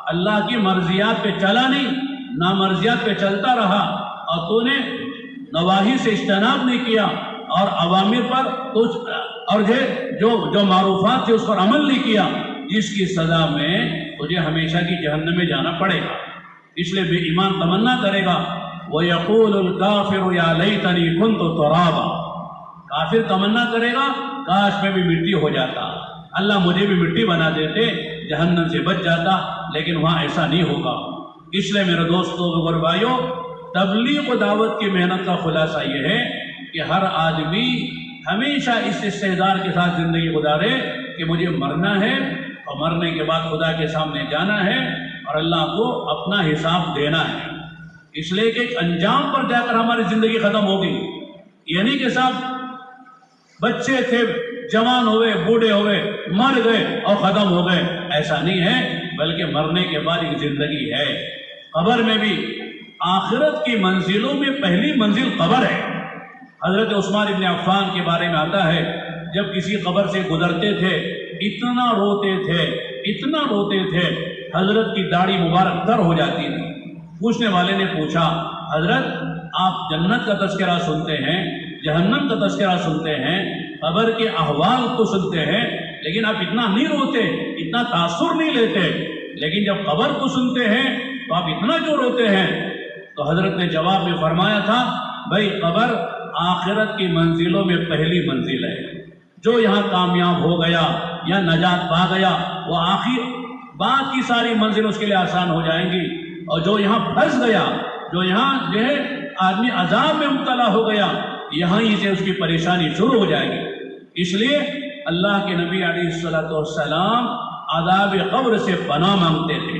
اللہ کی مرضیات پہ چلا نہیں، نامرضیات پہ چلتا رہا، اور تو نے نواہی سے اجتناب نہیں کیا، اور اوامر پر اور جو معروفات تھے اس پر عمل نہیں کیا، جس کی سزا میں تجھے ہمیشہ کی جہنم میں جانا پڑے گا۔ اس لیے بے ایمان تمنا کرے گا، وَيَقُولُ الْكَافِرُ يَا لَيْتَنِي كُنْتُ تُرَابًا، کافر تمنا کرے گا کاش میں بھی مٹی ہو جاتا، اللہ مجھے بھی مٹی بنا دیتے، جہنم سے بچ جاتا، لیکن وہاں ایسا نہیں ہوگا۔ اس لیے میرے دوستوں اور بھائیوں، تبلیغ و دعوت کی محنت کا خلاصہ یہ ہے کہ ہر آدمی ہمیشہ اس استحضار کے ساتھ زندگی گزارے کہ مجھے مرنا ہے، اور مرنے کے بعد خدا کے سامنے جانا ہے، اور اللہ کو اپنا حساب دینا ہے۔ اس لیے کہ ایک انجام پر جا کر ہماری زندگی ختم ہوگی، یہ نہیں کہ صاحب بچے تھے، جوان ہوئے، بوڑھے ہوئے، مر گئے اور ختم ہو گئے، ایسا نہیں ہے، بلکہ مرنے کے بعد ایک زندگی ہے۔ قبر میں بھی آخرت کی منزلوں میں پہلی منزل قبر ہے۔ حضرت عثمان ابن عفان کے بارے میں آتا ہے، جب کسی قبر سے گزرتے تھے اتنا روتے تھے، اتنا روتے تھے، حضرت کی داڑھی مبارک تر ہو جاتی تھی۔ پوچھنے والے نے پوچھا، حضرت آپ جنت کا تذکرہ سنتے ہیں، جہنم کا تذکرہ سنتے ہیں، قبر کے احوال تو سنتے ہیں، لیکن آپ اتنا نہیں روتے، اتنا تاثر نہیں لیتے، لیکن جب قبر کو سنتے ہیں تو آپ اتنا کیوں روتے ہیں؟ تو حضرت نے جواب میں فرمایا تھا، بھائی قبر آخرت کی منزلوں میں پہلی منزل ہے، جو یہاں کامیاب ہو گیا یا نجات پا گیا وہ آخر بعد کی ساری منزل اس کے لیے آسان ہو جائیں گی، اور جو یہاں پھنس گیا، جو یہاں جو ہے آدمی عذاب میں مبتلا ہو گیا، یہاں ہی سے اس کی پریشانی شروع ہو جائے گی۔ اس لیے اللہ کے نبی علیہ السلام عذاب قبر سے پناہ مانگتے تھے۔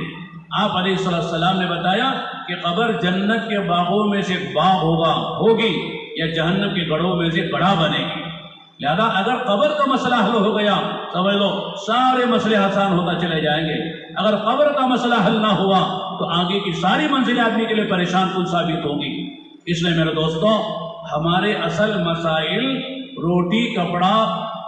آپ علیہ السلام نے بتایا کہ قبر جنت کے باغوں میں سے ایک باغ ہوگی یا جہنم کے گڑھوں میں سے گڑھا بنے گی، لہذا اگر قبر کا مسئلہ حل ہو گیا سمجھ لو سارے مسئلے آسان ہوتا چلے جائیں گے، اگر قبر کا مسئلہ حل نہ ہوا تو آگے کی ساری منزلیں آدمی کے لیے پریشان کن ثابت ہوں گی۔ اس لیے میرے دوستوں، ہمارے اصل مسائل روٹی، کپڑا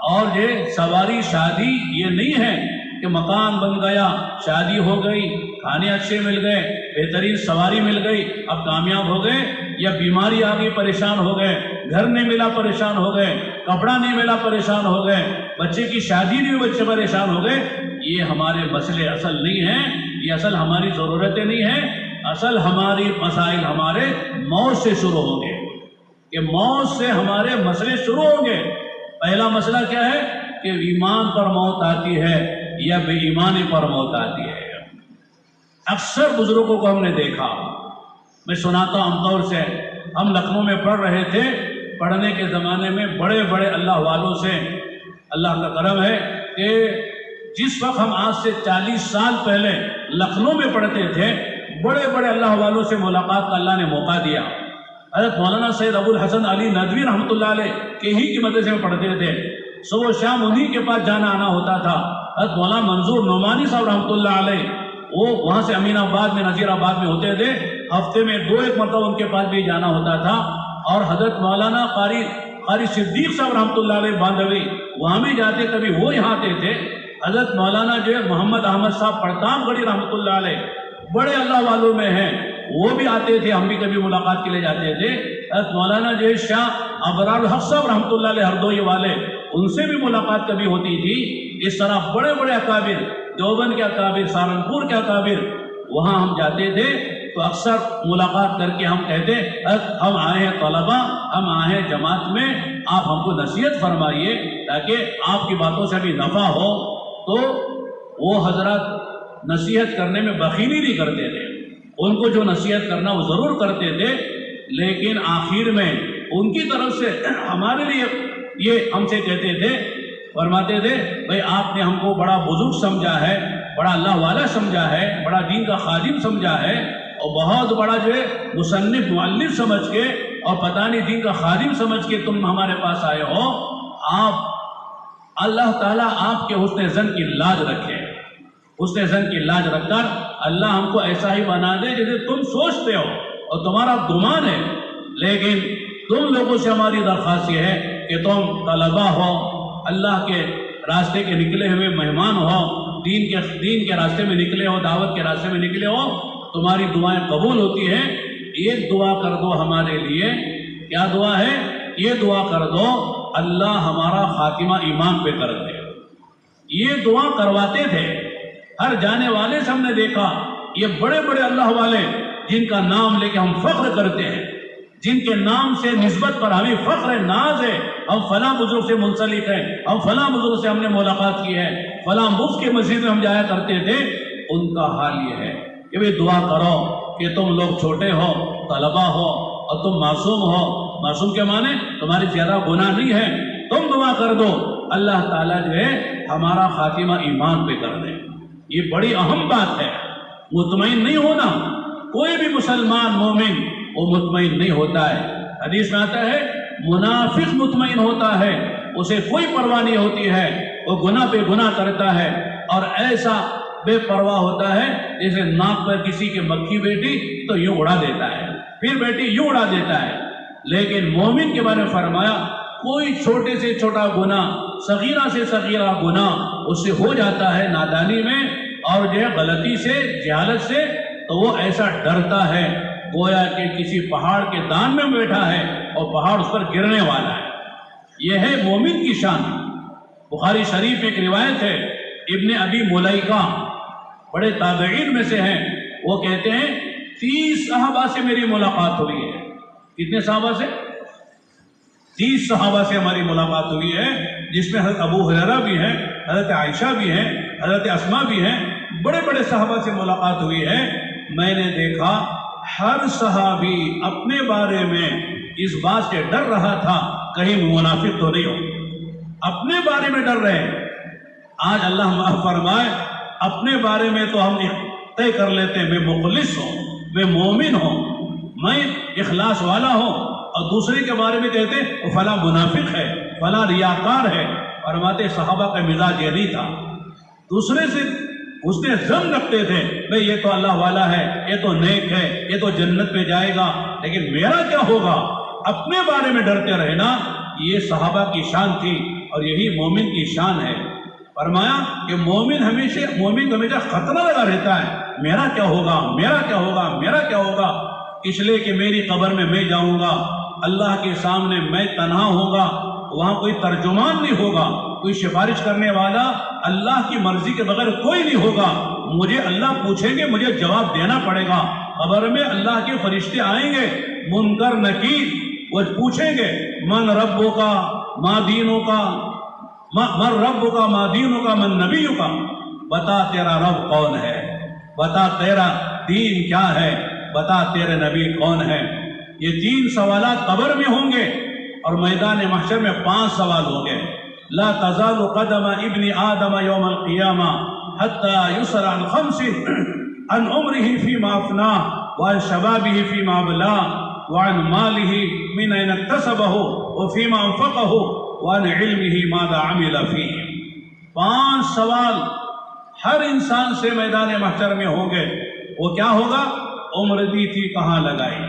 اور یہ سواری، شادی یہ نہیں ہے کہ مکان بن گیا، شادی ہو گئی، کھانے اچھے مل گئے، بہترین سواری مل گئی، اب کامیاب ہو گئے، یا بیماری آ گئی پریشان ہو گئے، گھر نہیں ملا پریشان ہو گئے، کپڑا نہیں ملا پریشان ہو گئے، بچے کی شادی نہیں ہوئی بچے پریشان ہو گئے۔ یہ ہمارے مسئلے اصل نہیں ہیں، یہ اصل ہماری ضرورتیں نہیں ہیں، اصل ہماری مسائل ہمارے موت سے شروع ہوں گے، کہ موت سے ہمارے مسئلے شروع ہوں گے۔ پہلا مسئلہ کیا ہے کہ ایمان پر موت آتی ہے، یا بے ایمانی پر موت آتی ہے۔ اکثر بزرگوں کو ہم نے دیکھا، میں سناتا ہوں عام طور سے، ہم لکھنؤ میں پڑھ رہے تھے، پڑھنے کے زمانے میں بڑے بڑے اللہ والوں سے اللہ کا کرم ہے کہ جس وقت ہم آج سے 40 سال پہلے لکھنؤ میں پڑھتے تھے، بڑے بڑے اللہ والوں سے ملاقات کا اللہ نے موقع دیا۔ حضرت مولانا سید ابو الحسن علی ندوی رحمۃ اللہ علیہ کے ہی کی مدرسے میں پڑھتے تھے، صبح و شام انہی کے پاس جانا آنا ہوتا تھا۔ حضرت مولانا منظور نعمانی صاحب رحمۃ اللہ علیہ، وہ وہاں سے امین آباد میں نذیر آباد میں ہوتے تھے، ہفتے میں 2-1 مرتبہ ان کے پاس بھی جانا ہوتا تھا۔ اور حضرت مولانا قاری صدیق صاحب رحمۃ اللہ علیہ باندھوی، وہاں بھی جاتے، کبھی وہ یہاں آتے تھے۔ حضرت مولانا جو محمد احمد صاحب پرتام گڑھی رحمۃ اللہ علیہ، بڑے اللہ والوں میں ہیں، وہ بھی آتے تھے، ہم بھی کبھی ملاقات کے لیے جاتے تھے۔ حضرت مولانا جو شاہ ابرار الحق صاحب رحمۃ اللہ علیہ ہردوئی والے، ان سے بھی ملاقات کبھی ہوتی تھی۔ اس طرح بڑے بڑے اکابر، دیوبند کے اکابر، سہارنپور کے اکابر، وہاں ہم جاتے تھے تو اکثر ملاقات کر کے ہم کہتے ہم آئے ہیں طلبہ، ہم آئے ہیں جماعت میں، آپ ہم کو نصیحت فرمائیے تاکہ آپ کی باتوں سے بھی نفع ہو۔ تو وہ حضرات نصیحت کرنے میں بخیلی نہیں کرتے تھے، ان کو جو نصیحت کرنا وہ ضرور کرتے تھے، لیکن آخر میں ان کی طرف سے ہمارے لیے یہ ہم سے کہتے تھے، فرماتے تھے بھائی آپ نے ہم کو بڑا بزرگ سمجھا ہے، بڑا اللہ والا سمجھا ہے، بڑا دین کا خادم سمجھا ہے، اور بہت بڑا جو ہے مصنف مؤلف سمجھ کے اور پتہ نہیں دین کا خادم سمجھ کے تم ہمارے پاس آئے ہو۔ آپ اللہ تعالیٰ آپ کے حسن ظن کی لاج رکھے، حسن ظن کی لاج رکھ کر اللہ ہم کو ایسا ہی بنا دے جیسے تم سوچتے ہو اور تمہارا گمان ہے۔ لیکن تم لوگوں سے ہماری درخواست یہ ہے کہ تم طلبہ ہو، اللہ کے راستے کے نکلے ہوئے مہمان ہو، دین کے راستے میں نکلے ہو، دعوت کے راستے میں نکلے ہو، تمہاری دعائیں قبول ہوتی ہیں۔ ایک دعا کر دو ہمارے لیے، کیا دعا ہے؟ یہ دعا کر دو اللہ ہمارا خاتمہ ایمان پہ کر دے۔ یہ دعا کرواتے تھے ہر جانے والے سے، ہم نے دیکھا یہ بڑے بڑے اللہ والے جن کا نام لے کے ہم فخر کرتے ہیں، جن کے نام سے نسبت پر ہمیں فخر ہے، ناز ہے، ہم فلاں بزرگ سے منسلک ہیں، ہم فلاں بزرگ سے ہم نے ملاقات کی ہے، فلاں مفت کے مسجد میں ہم جایا کرتے تھے، ان کا حال یہ ہے کہ بھی دعا کرو کہ تم لوگ چھوٹے ہو، طلبہ ہو اور تم معصوم ہو۔ معصوم کے معنی تمہاری زیادہ گناہ نہیں ہے، تم دعا کر دو اللہ تعالیٰ جو ہے ہمارا خاتمہ ایمان پہ کر دے۔ یہ بڑی اہم بات ہے۔ مطمئن نہیں ہونا، کوئی بھی مسلمان مومن وہ مطمئن نہیں ہوتا ہے۔ حدیث میں آتا ہے منافق مطمئن ہوتا ہے، اسے کوئی پرواہ نہیں ہوتی ہے، وہ گناہ پہ گناہ کرتا ہے اور ایسا بے پرواہ ہوتا ہے جیسے ناک پر کسی کے مکھی بیٹی تو یوں اڑا دیتا ہے، پھر بیٹی یوں اڑا دیتا ہے۔ لیکن مومن کے بارے میں فرمایا کوئی چھوٹے سے چھوٹا گناہ، صغیرہ سے صغیرہ گناہ اس سے ہو جاتا ہے نادانی میں اور جو ہے غلطی سے، جہالت سے، تو وہ ایسا ڈرتا ہے گویا کہ کسی پہاڑ کے دان میں بیٹھا ہے اور پہاڑ اس پر گرنے والا ہے۔ یہ ہے مومن کی شان۔ بخاری شریف ایک روایت ہے، ابن ابی ملیکہ بڑے تابعین میں سے ہیں، وہ کہتے ہیں 30 صحابہ سے میری ملاقات ہوئی ہے۔ کتنے صحابہ سے؟ 30 صحابہ سے ہماری ملاقات ہوئی ہے، جس میں حضرت ابو ہریرہ بھی ہیں، حضرت عائشہ بھی ہیں، حضرت اسماء بھی ہیں، بڑے بڑے صحابہ سے ملاقات ہوئی ہے۔ میں نے دیکھا ہر صحابی اپنے بارے میں اس بات سے ڈر رہا تھا کہیں منافق تو نہیں ہو، اپنے بارے میں ڈر رہے ہیں۔ آج اللہ معاف فرمائے، اپنے بارے میں تو ہم طے کر لیتے ہیں میں مخلص ہوں، میں مومن ہوں، میں اخلاص والا ہوں، اور دوسرے کے بارے میں کہتے وہ فلاں منافق ہے، فلاں ریاکار ہے۔ فرماتے صحابہ کا مزاج یہ نہیں تھا، دوسرے سے اس نے ظن رکھتے تھے بھئی یہ تو اللہ والا ہے، یہ تو نیک ہے، یہ تو جنت پہ جائے گا، لیکن میرا کیا ہوگا؟ اپنے بارے میں ڈرتے رہنا، یہ صحابہ کی شان تھی اور یہی مومن کی شان ہے۔ فرمایا کہ مومن کو ہمیشہ خطرہ لگا رہتا ہے، میرا کیا ہوگا، میرا کیا ہوگا، میرا کیا ہوگا، اس لیے کہ میری قبر میں جاؤں گا، اللہ کے سامنے میں تنہا ہوگا، وہاں کوئی ترجمان نہیں ہوگا، کوئی سفارش کرنے والا اللہ کی مرضی کے بغیر کوئی نہیں ہوگا، مجھے اللہ پوچھیں گے، مجھے جواب دینا پڑے گا۔ قبر میں اللہ کے فرشتے آئیں گے، منکر نکیر، وہ پوچھیں گے من ربوں کا، ما دینوں کا، من ربوں کا، ما دینوں کا، من نبیوں کا، بتا تیرا رب کون ہے، بتا تیرا دین کیا ہے، بتا تیرے نبی کون ہے۔ یہ 3 سوالات قبر میں ہوں گے، اور میدان محشر میں 5 سوال ہوں گے۔ لا تزال قدم ابن آدم یوم القیامہ حتی یسأل عن 5 عن عمره فیما افناه وعن شبابه فیما ابلاه وعن ماله من أين اكتسبه وفيما انفقه وعن علمه ماذا عمل فيه۔ 5 سوال ہر انسان سے میدان محشر میں ہوں گے۔ وہ کیا ہوگا؟ عمر دی تھی کہاں لگائی؟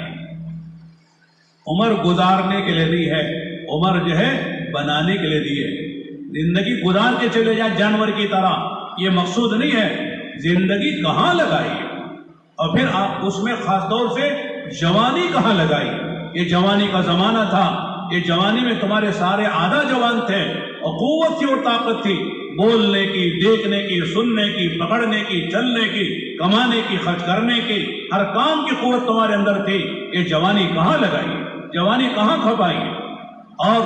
عمر گزارنے کے لیے دی ہے، عمر جو ہے بنانے کے لیے دی ہے۔ زندگی گزار کے چلے جائے جانور کی طرح، یہ مقصود نہیں ہے۔ زندگی کہاں لگائی، اور پھر آپ اس میں خاص طور سے جوانی کہاں لگائی؟ یہ جوانی کا زمانہ تھا، یہ جوانی میں تمہارے سارے آدھا جوان تھے، اور قوت تھی اور طاقت تھی، بولنے کی، دیکھنے کی، سننے کی، پکڑنے کی، چلنے کی، کمانے کی، خرچ کرنے کی، ہر کام کی قوت تمہارے اندر تھی۔ یہ جوانی کہاں لگائی، جوانی کہاں کھپائی؟ اور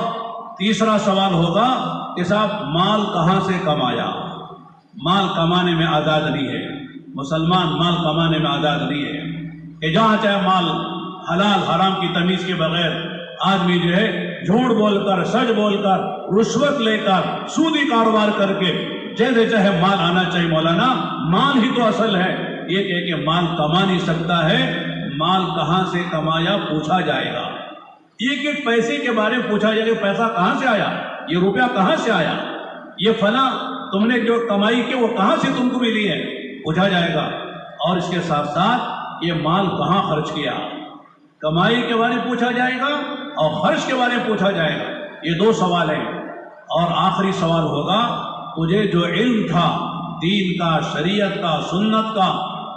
تیسرا سوال ہوگا کہ صاحب مال کہاں سے کمایا؟ مال کمانے میں آزاد نہیں ہے، مسلمان مال کمانے میں آزاد نہیں ہے، کہ جہاں چاہے مال حلال حرام کی تمیز کے بغیر آدمی جو ہے جھوٹ بول کر، سچ بول کر، رشوت لے کر، سودی کاروبار کر کے جیسے چاہے مال آنا چاہیے۔ مولانا مال ہی تو اصل ہے، یہ کہ مال کما نہیں سکتا ہے، مال کہاں سے کمایا پوچھا جائے گا۔ ایک پیسے کے بارے میں پوچھا جائے گا، پیسہ کہاں سے آیا، یہ روپیہ کہاں سے آیا، یہ فلاں تم نے جو کمائی کی وہ کہاں سے تم کو ملی ہے، پوچھا جائے گا۔ اور اس کے ساتھ ساتھ یہ مال کہاں خرچ کیا، کمائی کے بارے میں پوچھا جائے گا اور خرچ کے بارے میں پوچھا جائے گا۔ یہ 2 سوال ہیں۔ اور آخری سوال ہوگا تجھے جو علم تھا دین کا، شریعت کا، سنت کا،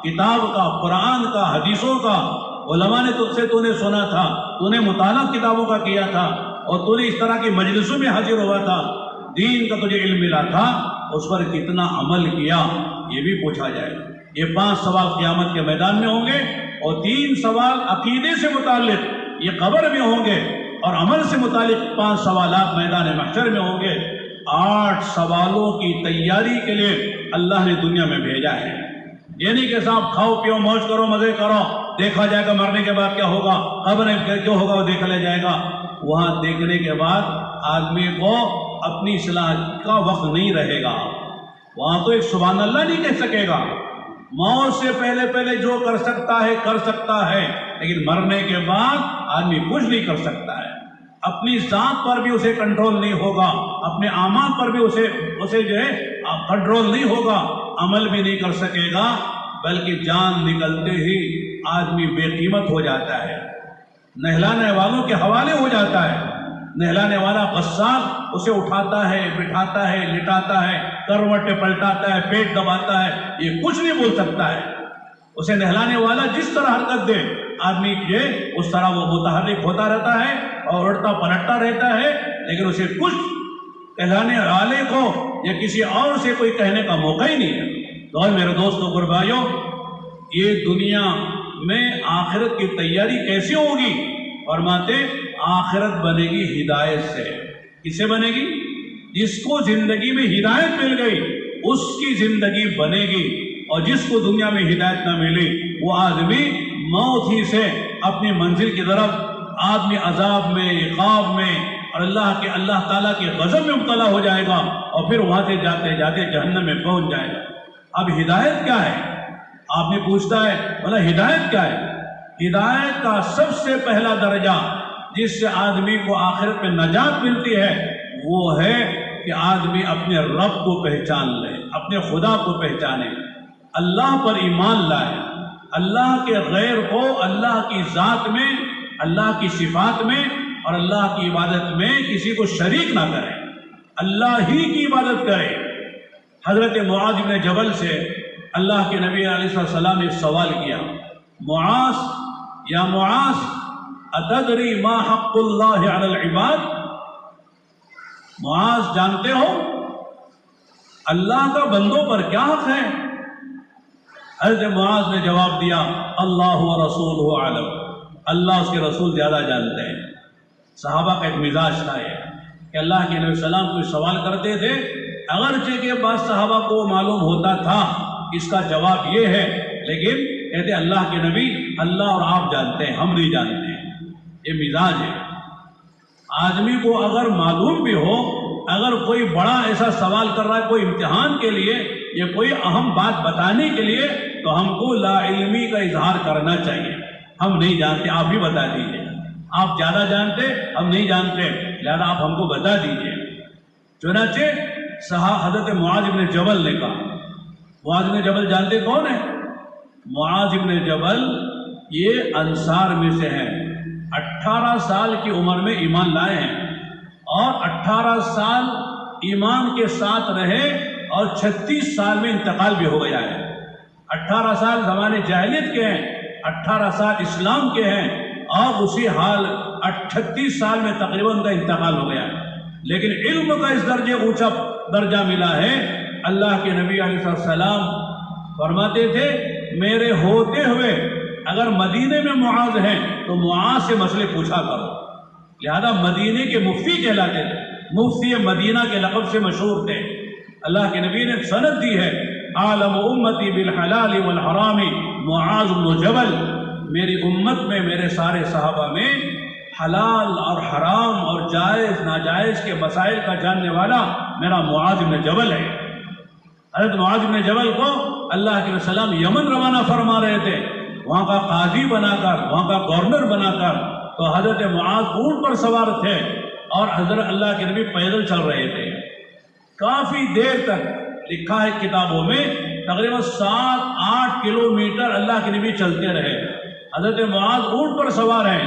کتاب کا، قرآن کا، حدیثوں کا، علماء نے تجھ سے تو نے سنا تھا، تو نے مطالعہ کتابوں کا کیا تھا، اور تو نے اس طرح کی مجلسوں میں حاضر ہوا تھا، دین کا تجھے علم ملا تھا، اس پر کتنا عمل کیا، یہ بھی پوچھا جائے گا۔ یہ 5 سوال قیامت کے میدان میں ہوں گے، اور 3 سوال عقیدے سے متعلق یہ قبر میں ہوں گے، اور عمل سے متعلق 5 سوالات میدان محشر میں ہوں گے۔ 8 سوالوں کی تیاری کے لیے اللہ نے دنیا میں بھیجا ہے۔ یہ نہیں کہ صاحب کھاؤ پیو موج کرو مزے کرو، دیکھا جائے گا مرنے کے بعد کیا ہوگا، قبر میں جو ہوگا وہ دیکھ لیا جائے گا۔ وہاں دیکھنے کے بعد آدمی کو اپنی اصلاح کا وقت نہیں رہے گا، وہاں تو ایک سبحان اللہ نہیں کہہ سکے گا۔ موت سے پہلے پہلے جو کر سکتا ہے کر سکتا ہے، لیکن مرنے کے بعد آدمی کچھ نہیں کر سکتا ہے۔ اپنی ذات پر بھی اسے کنٹرول نہیں ہوگا، اپنے اعمال پر بھی اسے جو ہے کنٹرول نہیں ہوگا، عمل بھی نہیں کر سکے گا، بلکہ جان نکلتے ہی آدمی بے قیمت ہو جاتا ہے، نہلانے والوں کے حوالے ہو جاتا ہے۔ نہلانے والا غسال اسے اٹھاتا ہے، بٹھاتا ہے، لٹاتا ہے، کروٹیں پلٹاتا ہے، پیٹ دباتا ہے، یہ کچھ نہیں بول سکتا ہے۔ اسے نہلانے والا جس طرح حرکت دے آدمی کی اس طرح وہ متحرک ہوتا رہتا ہے اور اڑتا پلٹتا رہتا ہے، لیکن اسے کچھ کہلانے والے کو یا کسی اور سے کوئی کہنے کا موقع ہی نہیں ہے۔ تو میرے دوستوں قربائیوں، یہ دنیا میں آخرت کی تیاری کیسے ہوگی؟ فرماتے آخرت بنے گی ہدایت سے۔ کس سے بنے گی؟ جس کو زندگی میں ہدایت مل گئی اس کی زندگی بنے گی، اور جس کو دنیا میں ہدایت نہ ملی وہ آدمی موت ہی سے اپنی منزل کی طرف آدمی عذاب میں، عقاب میں اور اللہ تعالیٰ کے غضب میں مبتلا ہو جائے گا، اور پھر وہاں سے جاتے جاتے جہنم میں پہنچ جائے گا۔ اب ہدایت کیا ہے؟ آپ نے پوچھتا ہے بولا ہدایت کیا ہے؟ ہدایت کا سب سے پہلا درجہ جس سے آدمی کو آخرت میں نجات ملتی ہے وہ ہے کہ آدمی اپنے رب کو پہچان لے، اپنے خدا کو پہچانے، اللہ پر ایمان لائے، اللہ کے غیر کو اللہ کی ذات میں، اللہ کی صفات میں اور اللہ کی عبادت میں کسی کو شریک نہ کرے، اللہ ہی کی عبادت کرے۔ حضرت معاذ بن جبل سے اللہ کے نبی علیہ السلام نے سوال کیا، معاذ یا معاذ اتدری ما حق اللہ علی العباد؟ معاذ جانتے ہو اللہ کا بندوں پر کیا حق ہے؟ حضرت معاذ نے جواب دیا اللہ و رسولہ اعلم، اللہ اس کے رسول زیادہ جانتے ہیں۔ صحابہ کا ایک مزاج تھا یہ کہ اللہ کے نبی السلام کوئی سوال کرتے تھے اگرچہ کہ بعض صحابہ کو معلوم ہوتا تھا اس کا جواب یہ ہے، لیکن کہتے اللہ کے نبی اللہ اور آپ جانتے ہیں، ہم نہیں جانتے ہیں۔ یہ مزاج ہے۔ آدمی کو اگر معلوم بھی ہو، اگر کوئی بڑا ایسا سوال کر رہا ہے کوئی امتحان کے لیے یا کوئی اہم بات بتانے کے لیے، تو ہم کو لا علمی کا اظہار کرنا چاہیے۔ ہم نہیں جانتے، آپ بھی بتا دیجیے۔ آپ زیادہ جانتے، ہم نہیں جانتے، لہذا آپ ہم کو بتا دیجیے۔ چنانچہ حضرت معاذ بن جبل نے کہا، معاذ بن جبل جانتے کون ہے؟ معاذ بن جبل یہ انصار میں سے ہیں۔ 18 سال کی عمر میں ایمان لائے ہیں اور 18 سال ایمان کے ساتھ رہے اور 36 سال میں انتقال بھی ہو گیا ہے۔ 18 سال زمانے جاہلیت کے ہیں، 18 سال اسلام کے ہیں، اور اسی حال 38 سال میں تقریباً کا انتقال ہو گیا ہے۔ لیکن علم کا اس درجے اونچا درجہ ملا ہے، اللہ کے نبی علیہ السلام فرماتے تھے میرے ہوتے ہوئے اگر مدینے میں معاذ ہیں تو معاذ سے مسئلے پوچھا کرو۔ لہذا مدینے کے مفتی کہلاتے تھے، مفتی مدینہ کے لقب سے مشہور تھے۔ اللہ کے نبی نے سند دی ہے، عالم امتی بالحلال والحرام معاذ بن جبل، میری امت میں میرے سارے صحابہ میں حلال اور حرام اور جائز ناجائز کے مسائل کا جاننے والا میرا معاذ بن جبل ہے۔ حضرت معاذ بن جبل کو اللہ کے سلام یمن روانہ فرما رہے تھے، وہاں کا قاضی بنا کر، وہاں کا گورنر بنا کر، تو حضرت معاذ اونٹ پر سوار تھے اور حضرت اللہ کے نبی پیدل چل رہے تھے۔ کافی دیر تک لکھا ہے کتابوں میں تقریباً 7-8 کلومیٹر اللہ کے نبی چلتے رہے۔ حضرت معاذ اونٹ پر سوار ہیں،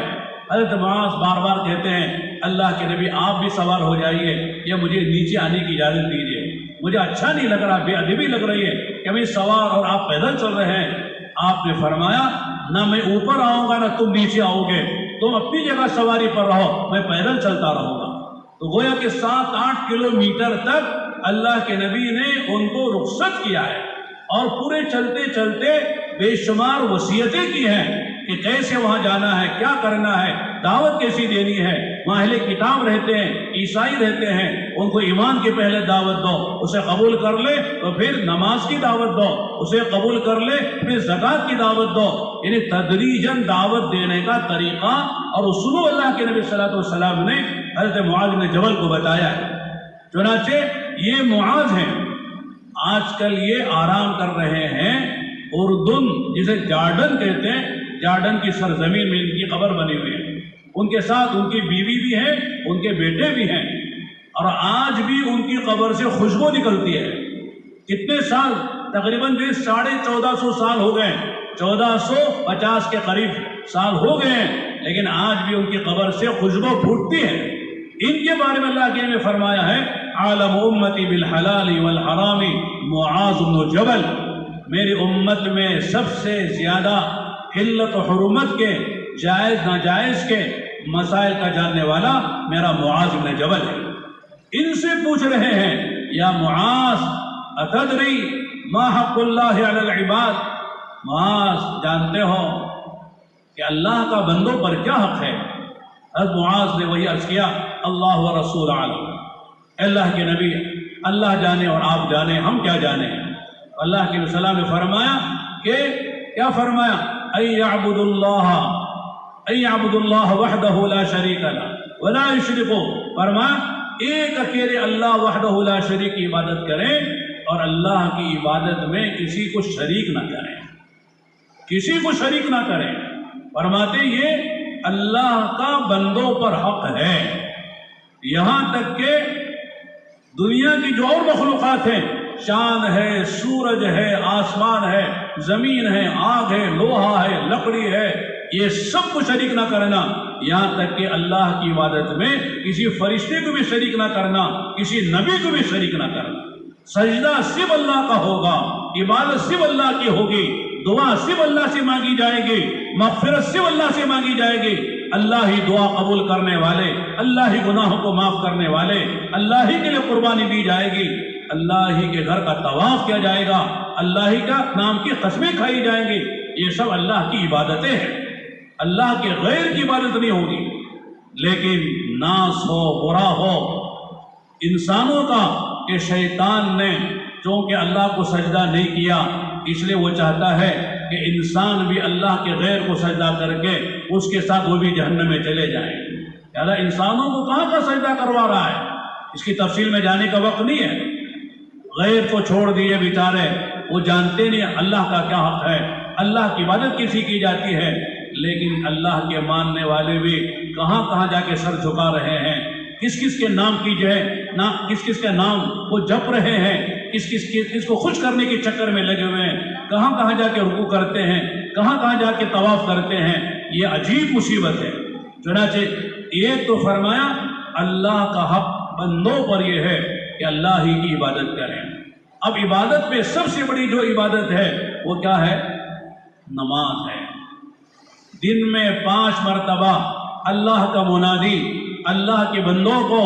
حضرت معاذ بار بار کہتے ہیں اللہ کے نبی آپ بھی سوار ہو جائیے یا مجھے نیچے آنے کی اجازت دیجیے، مجھے اچھا نہیں لگ رہا، بے ادبی لگ رہی ہے کہ میں سوار اور آپ پیدل چل رہے ہیں۔ آپ نے فرمایا نہ میں اوپر آؤں گا نہ تم نیچے آؤ گے، تم اپنی جگہ سواری پر رہو، میں پیدل چلتا رہوں گا۔ تو گویا کہ 7-8 کلومیٹر تک اللہ کے نبی نے ان کو رخصت کیا ہے، اور پورے چلتے چلتے بے شمار وصیتیں کی ہیں کہ کیسے وہاں جانا ہے، کیا کرنا ہے، دعوت کیسی دینی ہے۔ وہاں اہل کتاب رہتے ہیں، عیسائی رہتے ہیں، ان کو ایمان کی پہلے دعوت دو، اسے قبول کر لے تو پھر نماز کی دعوت دو، اسے قبول کر لے پھر زکوٰۃ کی دعوت دو۔ یعنی تدریجاً دعوت دینے کا طریقہ اور اصول اللہ کے نبی صلی اللہ علیہ وسلم نے حضرت معاذ بن جبل کو بتایا ہے۔ چنانچہ یہ معاذ ہیں، آج کل یہ آرام کر رہے ہیں اردن، جسے جارڈن کہتے ہیں، جارڈن کی سرزمین میں ان کی قبر بنی ہوئی ہے۔ ان کے ساتھ ان کی بیوی بھی ہے، ان کے بیٹے بھی ہیں، اور آج بھی ان کی قبر سے خوشبو نکلتی ہے۔ کتنے سال؟ تقریباً 1450 سال ہو گئے، 1450 کے قریب سال ہو گئے ہیں، لیکن آج بھی ان کی قبر سے خوشبو پھوٹتی ہے۔ ان کے بارے میں اللہ نے فرمایا ہے عالم امتی بالحلال والحرام معاذ بن جبل، میری امت میں سب سے زیادہ حلت و حرمت کے، جائز ناجائز کے مسائل کا جاننے والا میرا معاذ بن جبل ہے۔ ان سے پوچھ رہے ہیں یا معاذ اتدری ما حق اللہ علی العباد، معاذ جانتے ہو کہ اللہ کا بندوں پر کیا حق ہے؟ حضرت معاذ نے وہی عرض کیا اللہ و رسول عالم، اللہ کے نبی اللہ جانے اور آپ جانے، ہم کیا جانے۔ اللہ کے رسول نے فرمایا کہ کیا فرمایا اعبد اللہ وحدہ لا شریک لہ ولا یشرکوا، فرمایا ایک اکیلے اللہ وحدہ لا شریک کی عبادت کریں اور اللہ کی عبادت میں کسی کو شریک نہ کریں، کسی کو شریک نہ کریں۔ فرماتے یہ اللہ کا بندوں پر حق ہے، یہاں تک کہ دنیا کی جو اور مخلوقات ہیں، چاند ہے، سورج ہے، آسمان ہے، زمین ہے، آگ ہے، لوہا ہے، لکڑی ہے، یہ سب کو شریک نہ کرنا، یہاں تک کہ اللہ کی عبادت میں کسی فرشتے کو بھی شریک نہ کرنا، کسی نبی کو بھی شریک نہ کرنا۔ سجدہ صرف اللہ کا ہوگا، عبادت صرف اللہ کی ہوگی، دعا صرف اللہ سے مانگی جائے گی، مغفرت صرف اللہ سے مانگی جائے گی۔ اللہ ہی دعا قبول کرنے والے، اللہ ہی گناہوں کو معاف کرنے والے، اللہ ہی کے لیے قربانی دی جائے گی، اللہ ہی کے گھر کا طواف کیا جائے گا، اللہ ہی کا نام کی قسمیں کھائی جائیں گی۔ یہ سب اللہ کی عبادتیں ہیں، اللہ کے غیر کی عبادت نہیں ہوگی۔ لیکن ناس ہو، برا ہو، انسانوں کا کہ شیطان نے چونکہ اللہ کو سجدہ نہیں کیا اس لیے وہ چاہتا ہے کہ انسان بھی اللہ کے غیر کو سجدہ کر کے اس کے ساتھ وہ بھی جہنم میں چلے جائیں۔ لہذا انسانوں کو کہاں کا سجدہ کروا رہا ہے، اس کی تفصیل میں جانے کا وقت نہیں ہے۔ غیر کو چھوڑ دیے بیچارے، وہ جانتے نہیں اللہ کا کیا حق ہے، اللہ کی عبادت کسی کی جاتی ہے، لیکن اللہ کے ماننے والے بھی کہاں کہاں جا کے سر جھکا رہے ہیں، کس کس کے نام کی جو ہے کس کس کے نام وہ جپ رہے ہیں، کس کو خوش کرنے کے چکر میں لگے ہوئے ہیں، کہاں کہاں جا کے رکوع کرتے ہیں، کہاں کہاں جا کے طواف کرتے ہیں۔ یہ عجیب مصیبت ہے۔ چنانچہ ایک تو فرمایا اللہ کا حق بندوں پر یہ ہے کہ اللہ ہی کی عبادت کریں۔ اب عبادت میں سب سے بڑی جو عبادت ہے وہ کیا ہے؟ نماز ہے۔ دن میں 5 مرتبہ اللہ کا منادی اللہ کے بندوں کو،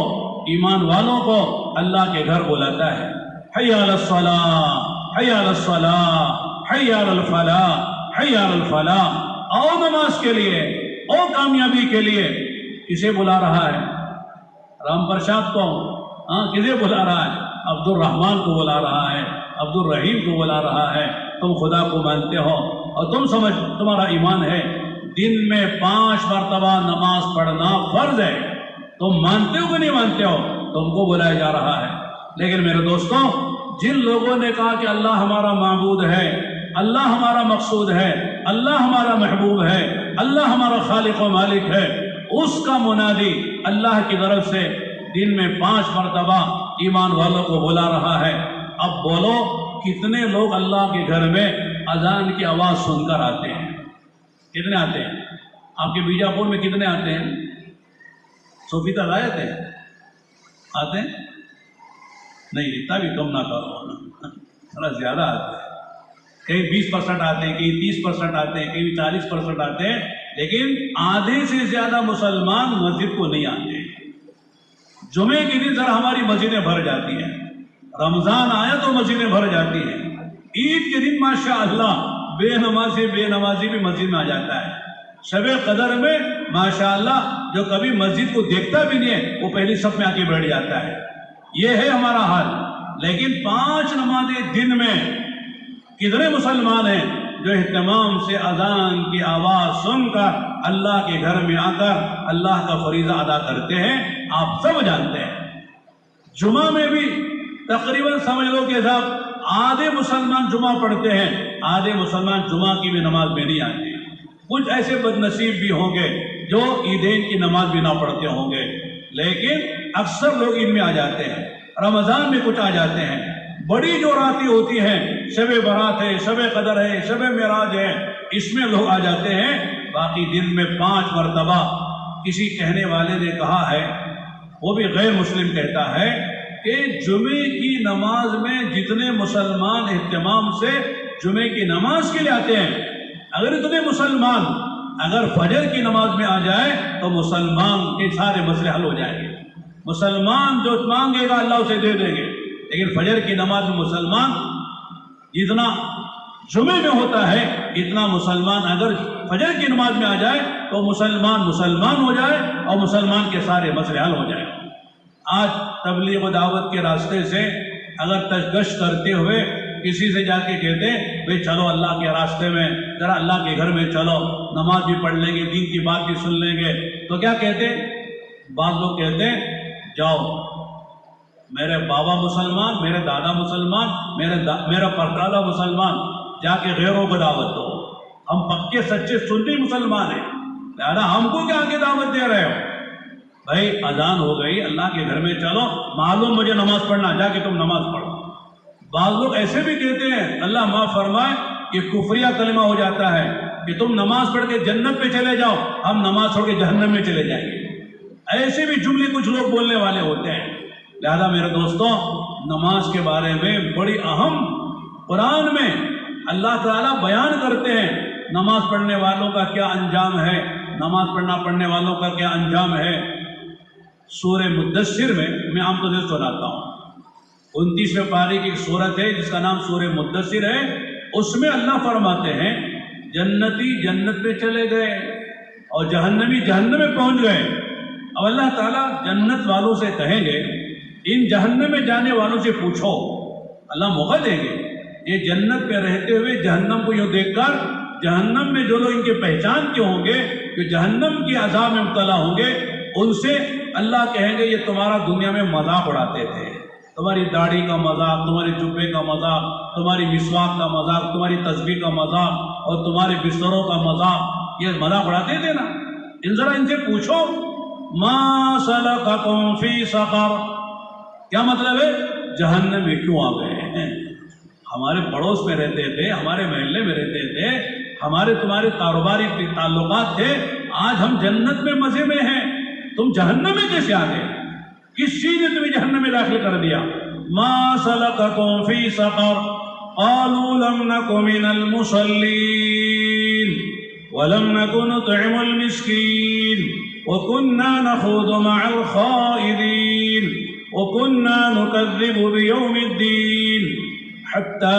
ایمان والوں کو اللہ کے گھر بلاتا ہے۔ حی علی الصلاۃ، حی علی الصلاۃ، حی علی الفلاح، حی علی الفلاح۔ آؤ نماز کے لیے، او کامیابی کے لیے۔ کسے بلا رہا ہے؟ رام پرساد کو؟ کسے بلا رہا ہے؟ عبد الرحمن کو بلا رہا ہے، عبد الرحیم کو بلا رہا ہے۔ تم خدا کو مانتے ہو اور تم سمجھ تمہارا ایمان ہے دن میں 5 مرتبہ نماز پڑھنا فرض ہے، تم مانتے ہو کہ نہیں مانتے ہو؟ تم کو بلایا جا رہا ہے۔ لیکن میرے دوستوں، جن لوگوں نے کہا کہ اللہ ہمارا معبود ہے، اللہ ہمارا مقصود ہے، اللہ ہمارا محبوب ہے، اللہ ہمارا خالق و مالک ہے، اس کا منادی اللہ کی طرف سے دن میں 5 مرتبہ ایمان والوں کو بلا رہا ہے۔ اب بولو کتنے لوگ اللہ کے گھر میں اذان کی آواز سن کر آتے ہیں؟ کتنے آتے ہیں؟ آپ کے بیجاپور میں کتنے آتے ہیں؟ صوفی تک آئے تھے؟ آتے ہیں؟ نہیں، اتنا بھی کم نہ کرو، تھوڑا زیادہ آتے ہیں۔ کہیں 20% آتے ہیں، کہیں 30% آتے ہیں، کہیں 40% آتے ہیں، لیکن آدھے سے زیادہ مسلمان مسجد کو نہیں آتے۔ جمعے کے دن ذرا ہماری مسجدیں بھر جاتی ہیں، رمضان آیا تو مسجدیں بھر جاتی ہیں، عید کے دن ماشاءاللہ بے نمازی بھی مسجد میں آ جاتا ہے۔ شب قدر میں ماشاءاللہ جو کبھی مسجد کو دیکھتا بھی نہیں ہے وہ پہلی صف میں آ کے بیٹھ جاتا ہے۔ یہ ہے ہمارا حال۔ لیکن 5 نمازیں دن میں کتنے مسلمان ہیں جو اہتمام سے اذان کی آواز سن کر اللہ کے گھر میں آ کر اللہ کا فریضہ ادا کرتے ہیں؟ آپ سب جانتے ہیں۔ جمعہ میں بھی تقریباً سمجھ لو کہ صاحب آدھے مسلمان جمعہ پڑھتے ہیں، آدھے مسلمان جمعہ کی بھی نماز میں نہیں آتے۔ کچھ ایسے بد نصیب بھی ہوں گے جو عیدین کی نماز بھی نہ پڑھتے ہوں گے، لیکن اکثر لوگ عید میں آ جاتے ہیں، رمضان میں کچھ آ جاتے ہیں۔ بڑی جو راتیں ہوتی ہیں، شب برات ہے، شب قدر ہے، شب معراج ہے، اس میں لوگ آ جاتے ہیں۔ باقی دن میں 5 مرتبہ کسی کہنے والے نے کہا ہے، وہ بھی غیر مسلم کہتا ہے کہ جمعے کی نماز میں جتنے مسلمان اہتمام سے جمعے کی نماز کے لیے آتے ہیں، اگر اتنے مسلمان اگر فجر کی نماز میں آ جائے تو مسلمان کے سارے مسئلے حل ہو جائیں گے۔ مسلمان جو مانگے گا اللہ اسے دے دیں گے، لیکن فجر کی نماز میں مسلمان جتنا جمعے میں ہوتا ہے اتنا مسلمان اگر فجر کی نماز میں آ جائے تو مسلمان ہو جائے اور مسلمان کے سارے مسئلے حل ہو جائیں۔ آج تبلیغ و دعوت کے راستے سے اگر تشگش کرتے ہوئے کسی سے جا کے کہتے بھئی چلو اللہ کے راستے میں، ذرا اللہ کے گھر میں چلو، نماز بھی پڑھ لیں گے، دین کی بات بھی سن لیں گے، تو کیا کہتے؟ بعض لوگ کہتے جاؤ، میرے بابا مسلمان، میرے دادا مسلمان، میرا پردادا مسلمان، جا کے غیروں کو دعوت دو، ہم پکے سچے سنی مسلمان ہیں، لہذا ہم کو کیا آگے دعوت دے رہے ہو؟ بھائی اذان ہو گئی، اللہ کے گھر میں چلو، معلوم مجھے نماز پڑھنا، جا کے تم نماز پڑھو۔ بعض لوگ ایسے بھی کہتے ہیں، اللہ معاف فرمائے، کہ کفریہ کلمہ ہو جاتا ہے کہ تم نماز پڑھ کے جنت پہ چلے جاؤ، ہم نماز چھوڑ کے جہنم میں چلے جائیں گے۔ ایسے بھی جملے کچھ لوگ بولنے والے ہوتے ہیں۔ لہذا میرے دوستوں، نماز کے بارے میں بڑی اہم قرآن میں اللہ تعالیٰ بیان کرتے ہیں نماز پڑھنے والوں کا کیا انجام ہے، نماز پڑھنے والوں کا کیا انجام ہے۔ سورہ مدثر میں عام طور سے سناتا ہوں، 29ویں پارے کی ایک سورت ہے جس کا نام سورہ مدثر ہے۔ اس میں اللہ فرماتے ہیں جنتی جنت پہ چلے گئے اور جہنمی جہنم میں پہنچ گئے۔ اب اللہ تعالیٰ جنت والوں سے کہیں گے ان جہنم میں جانے والوں سے پوچھو، اللہ موقع دیں گے، یہ جنت پہ رہتے ہوئے جہنم کو یوں دیکھ کر، جہنم میں جو لوگ ان کے پہچان کے ہوں گے، جو جہنم کی عذاب میں مبتلا ہوں گے، ان سے اللہ کہیں گے یہ تمہارا دنیا میں مذاق اڑاتے تھے، تمہاری داڑھی کا مذاق، تمہارے جبے کا مذاق، تمہاری مسواک کا مذاق، تمہاری تسبیح کا مذاق اور تمہارے بستروں کا مذاق، یہ مذاق اڑاتے تھے نا۔ ذرا ان سے پوچھو ما سلککم فی سقر، کیا مطلب ہے جہنم میں کیوں آ گئے ہیں؟ ہمارے پڑوس میں رہتے تھے، ہمارے محلے میں رہتے تھے، ہمارے تمہارے کاروباری تعلقات تھے، آج ہم جنت میں مزے میں ہیں، تم جہنم میں کیسے آ گئے؟ کس چیز نے تمہیں جہنم میں داخل کر دیا؟ ما سلککم فی سقر قالوا لم نک من المصلین ولم نک نطعم المسکین وكنا نخوض مع الخائضین وكنا نكذب بيوم الدین حتی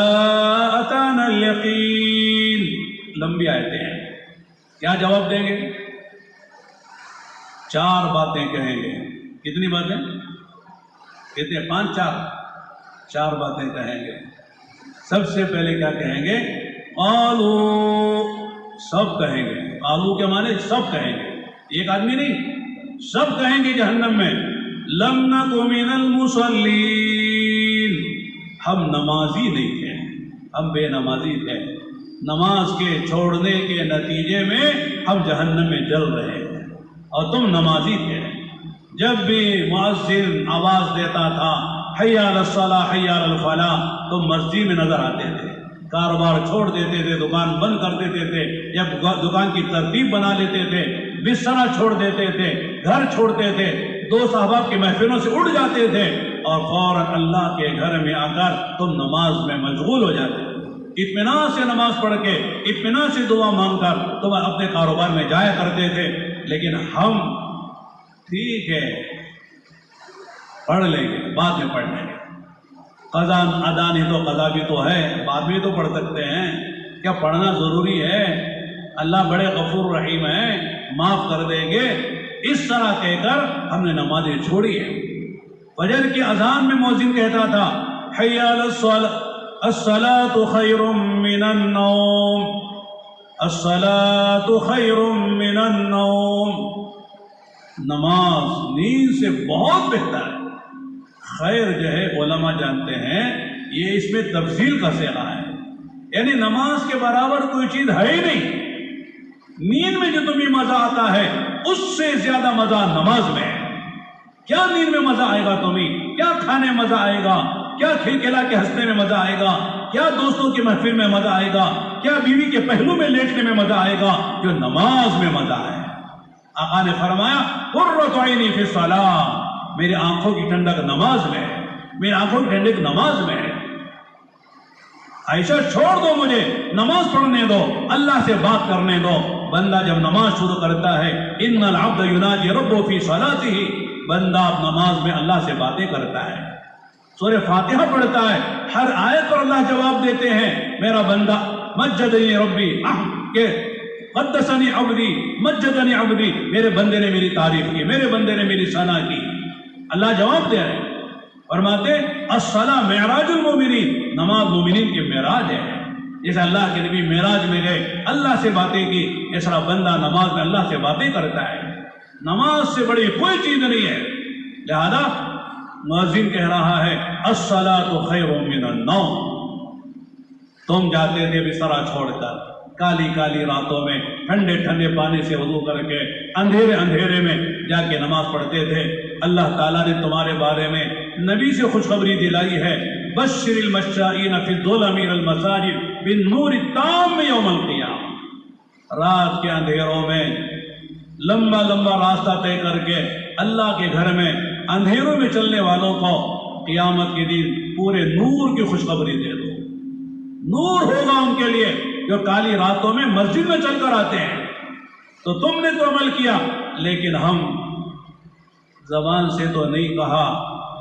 اتانا الیقین۔ لمبی آیتیں ہیں، کیا جواب دیں گے؟ 4 باتیں کہیں گے۔ کتنی باتیں؟ کتنے؟ 5 4 باتیں کہیں گے۔ سب سے پہلے کیا کہیں گے؟ قالو، سب کہیں گے۔ قالو کے معنی سب کہیں گے، ایک آدمی نہیں، سب کہیں گے جہنم میں لم نک من المصلین، ہم نمازی نہیں تھے، ہم بے نمازی تھے، نماز کے چھوڑنے کے نتیجے میں ہم جہنم میں جل رہے ہیں، اور تم نمازی تھے۔ جب بھی مؤذن آواز دیتا تھا حی علی الصلاۃ حی علی الفلاح، تم مسجد میں نظر آتے تھے، کاروبار چھوڑ دیتے تھے، دکان بند کر دیتے تھے، یا دکان کی ترتیب بنا لیتے تھے، بستر چھوڑ دیتے تھے، گھر چھوڑتے تھے، دوست احباب کی محفلوں سے اٹھ جاتے تھے، اور فوراً اللہ کے گھر میں آ کر تم نماز میں مشغول ہو جاتے تھے۔ اطمینان سے نماز پڑھ کے، اطمینان سے دعا مانگ کر تم اپنے کاروبار میں جایا کرتے تھے۔ لیکن ہم ٹھیک ہے پڑھ لیں گے، بعد میں پڑھ لیں گے، قضا ادا نہیں تو قضا بھی تو ہے، بعد میں تو پڑھ سکتے ہیں، کیا پڑھنا ضروری ہے؟ اللہ بڑے غفور رحیم ہیں، معاف کر دیں گے۔ اس طرح کہہ کر ہم نے نمازیں چھوڑی ہیں۔ فجر کی اذان میں مؤذن کہتا تھا حی علی الصلاۃ الصلاۃ خیر من النوم، الصلاۃ خیر من النوم، نماز نیند سے بہت بہتر ہے۔ خیر جو ہے علماء جانتے ہیں یہ اس میں تفضیل کا صیغہ ہے، یعنی نماز کے برابر کوئی چیز ہے ہی نہیں۔ نیند میں جو تمہیں مزہ آتا ہے اس سے زیادہ مزہ نماز میں ہے۔ کیا نیند میں مزہ آئے گا تمہیں؟ کیا کھانے میں مزہ آئے گا؟ کیا کھلکھلا کے ہنسنے میں مزہ آئے گا؟ کیا دوستوں کی محفل میں مزہ آئے گا؟ کیا بیوی کے پہلو میں لیٹنے میں مزہ آئے گا؟ جو نماز میں مزہ ہے۔ آقا نے فرمایا قرۃ عینی فی الصلاۃ، میری آنکھوں کی ٹھنڈک نماز میں ہے، میری آنکھوں کی ٹھنڈک نماز میں ہے۔ عائشہ چھوڑ دو مجھے، نماز پڑھنے دو، اللہ سے بات کرنے دو۔ بندہ جب نماز شروع کرتا ہے ان العبد یناجی ربہ فی صلاتہ، بندہ نماز میں اللہ سے باتیں کرتا ہے، سورہ فاتحہ پڑھتا ہے، ہر آیت پر اللہ جواب دیتے ہیں۔ میرا بندہ مجدنی ربی، کہ قدسنی عبدی، مجدنی عبدی، میرے بندے نے میری تعریف کی، میرے بندے نے میری ثنا کی۔ اللہ جواب دے رہے ہیں، فرماتے الصلاۃ معراج المومنین، نماز مومنین کے معراج ہے۔ جیسے اللہ کے نبی معراج میں گئے، اللہ سے باتیں کی، اس طرح بندہ نماز میں اللہ سے باتیں کرتا ہے۔ نماز سے بڑی کوئی چیز نہیں ہے، لہذا مؤذن کہہ رہا ہے الصلاۃ خیر من النوم۔ تم جاتے تھے بستر چھوڑ کر، کالی کالی راتوں میں ٹھنڈے ٹھنڈے پانی سے وضو کر کے اندھیرے اندھیرے میں جا کے نماز پڑھتے تھے۔ اللہ تعالیٰ نے تمہارے بارے میں نبی سے خوشخبری دلائی ہے، بشر المشائین فی الظلم الی المساجد بالنور التام یوم القیامہ۔ رات کے اندھیروں میں لمبا لمبا راستہ طے کر کے اللہ کے گھر میں اندھیروں میں چلنے والوں کو قیامت کے دن پورے نور کی خوشخبری دے دو۔ نور ہوگا ان کے لیے جو کالی راتوں میں مسجد میں چل کر آتے ہیں۔ تو تم نے تو عمل کیا، لیکن ہم زبان سے تو نہیں کہا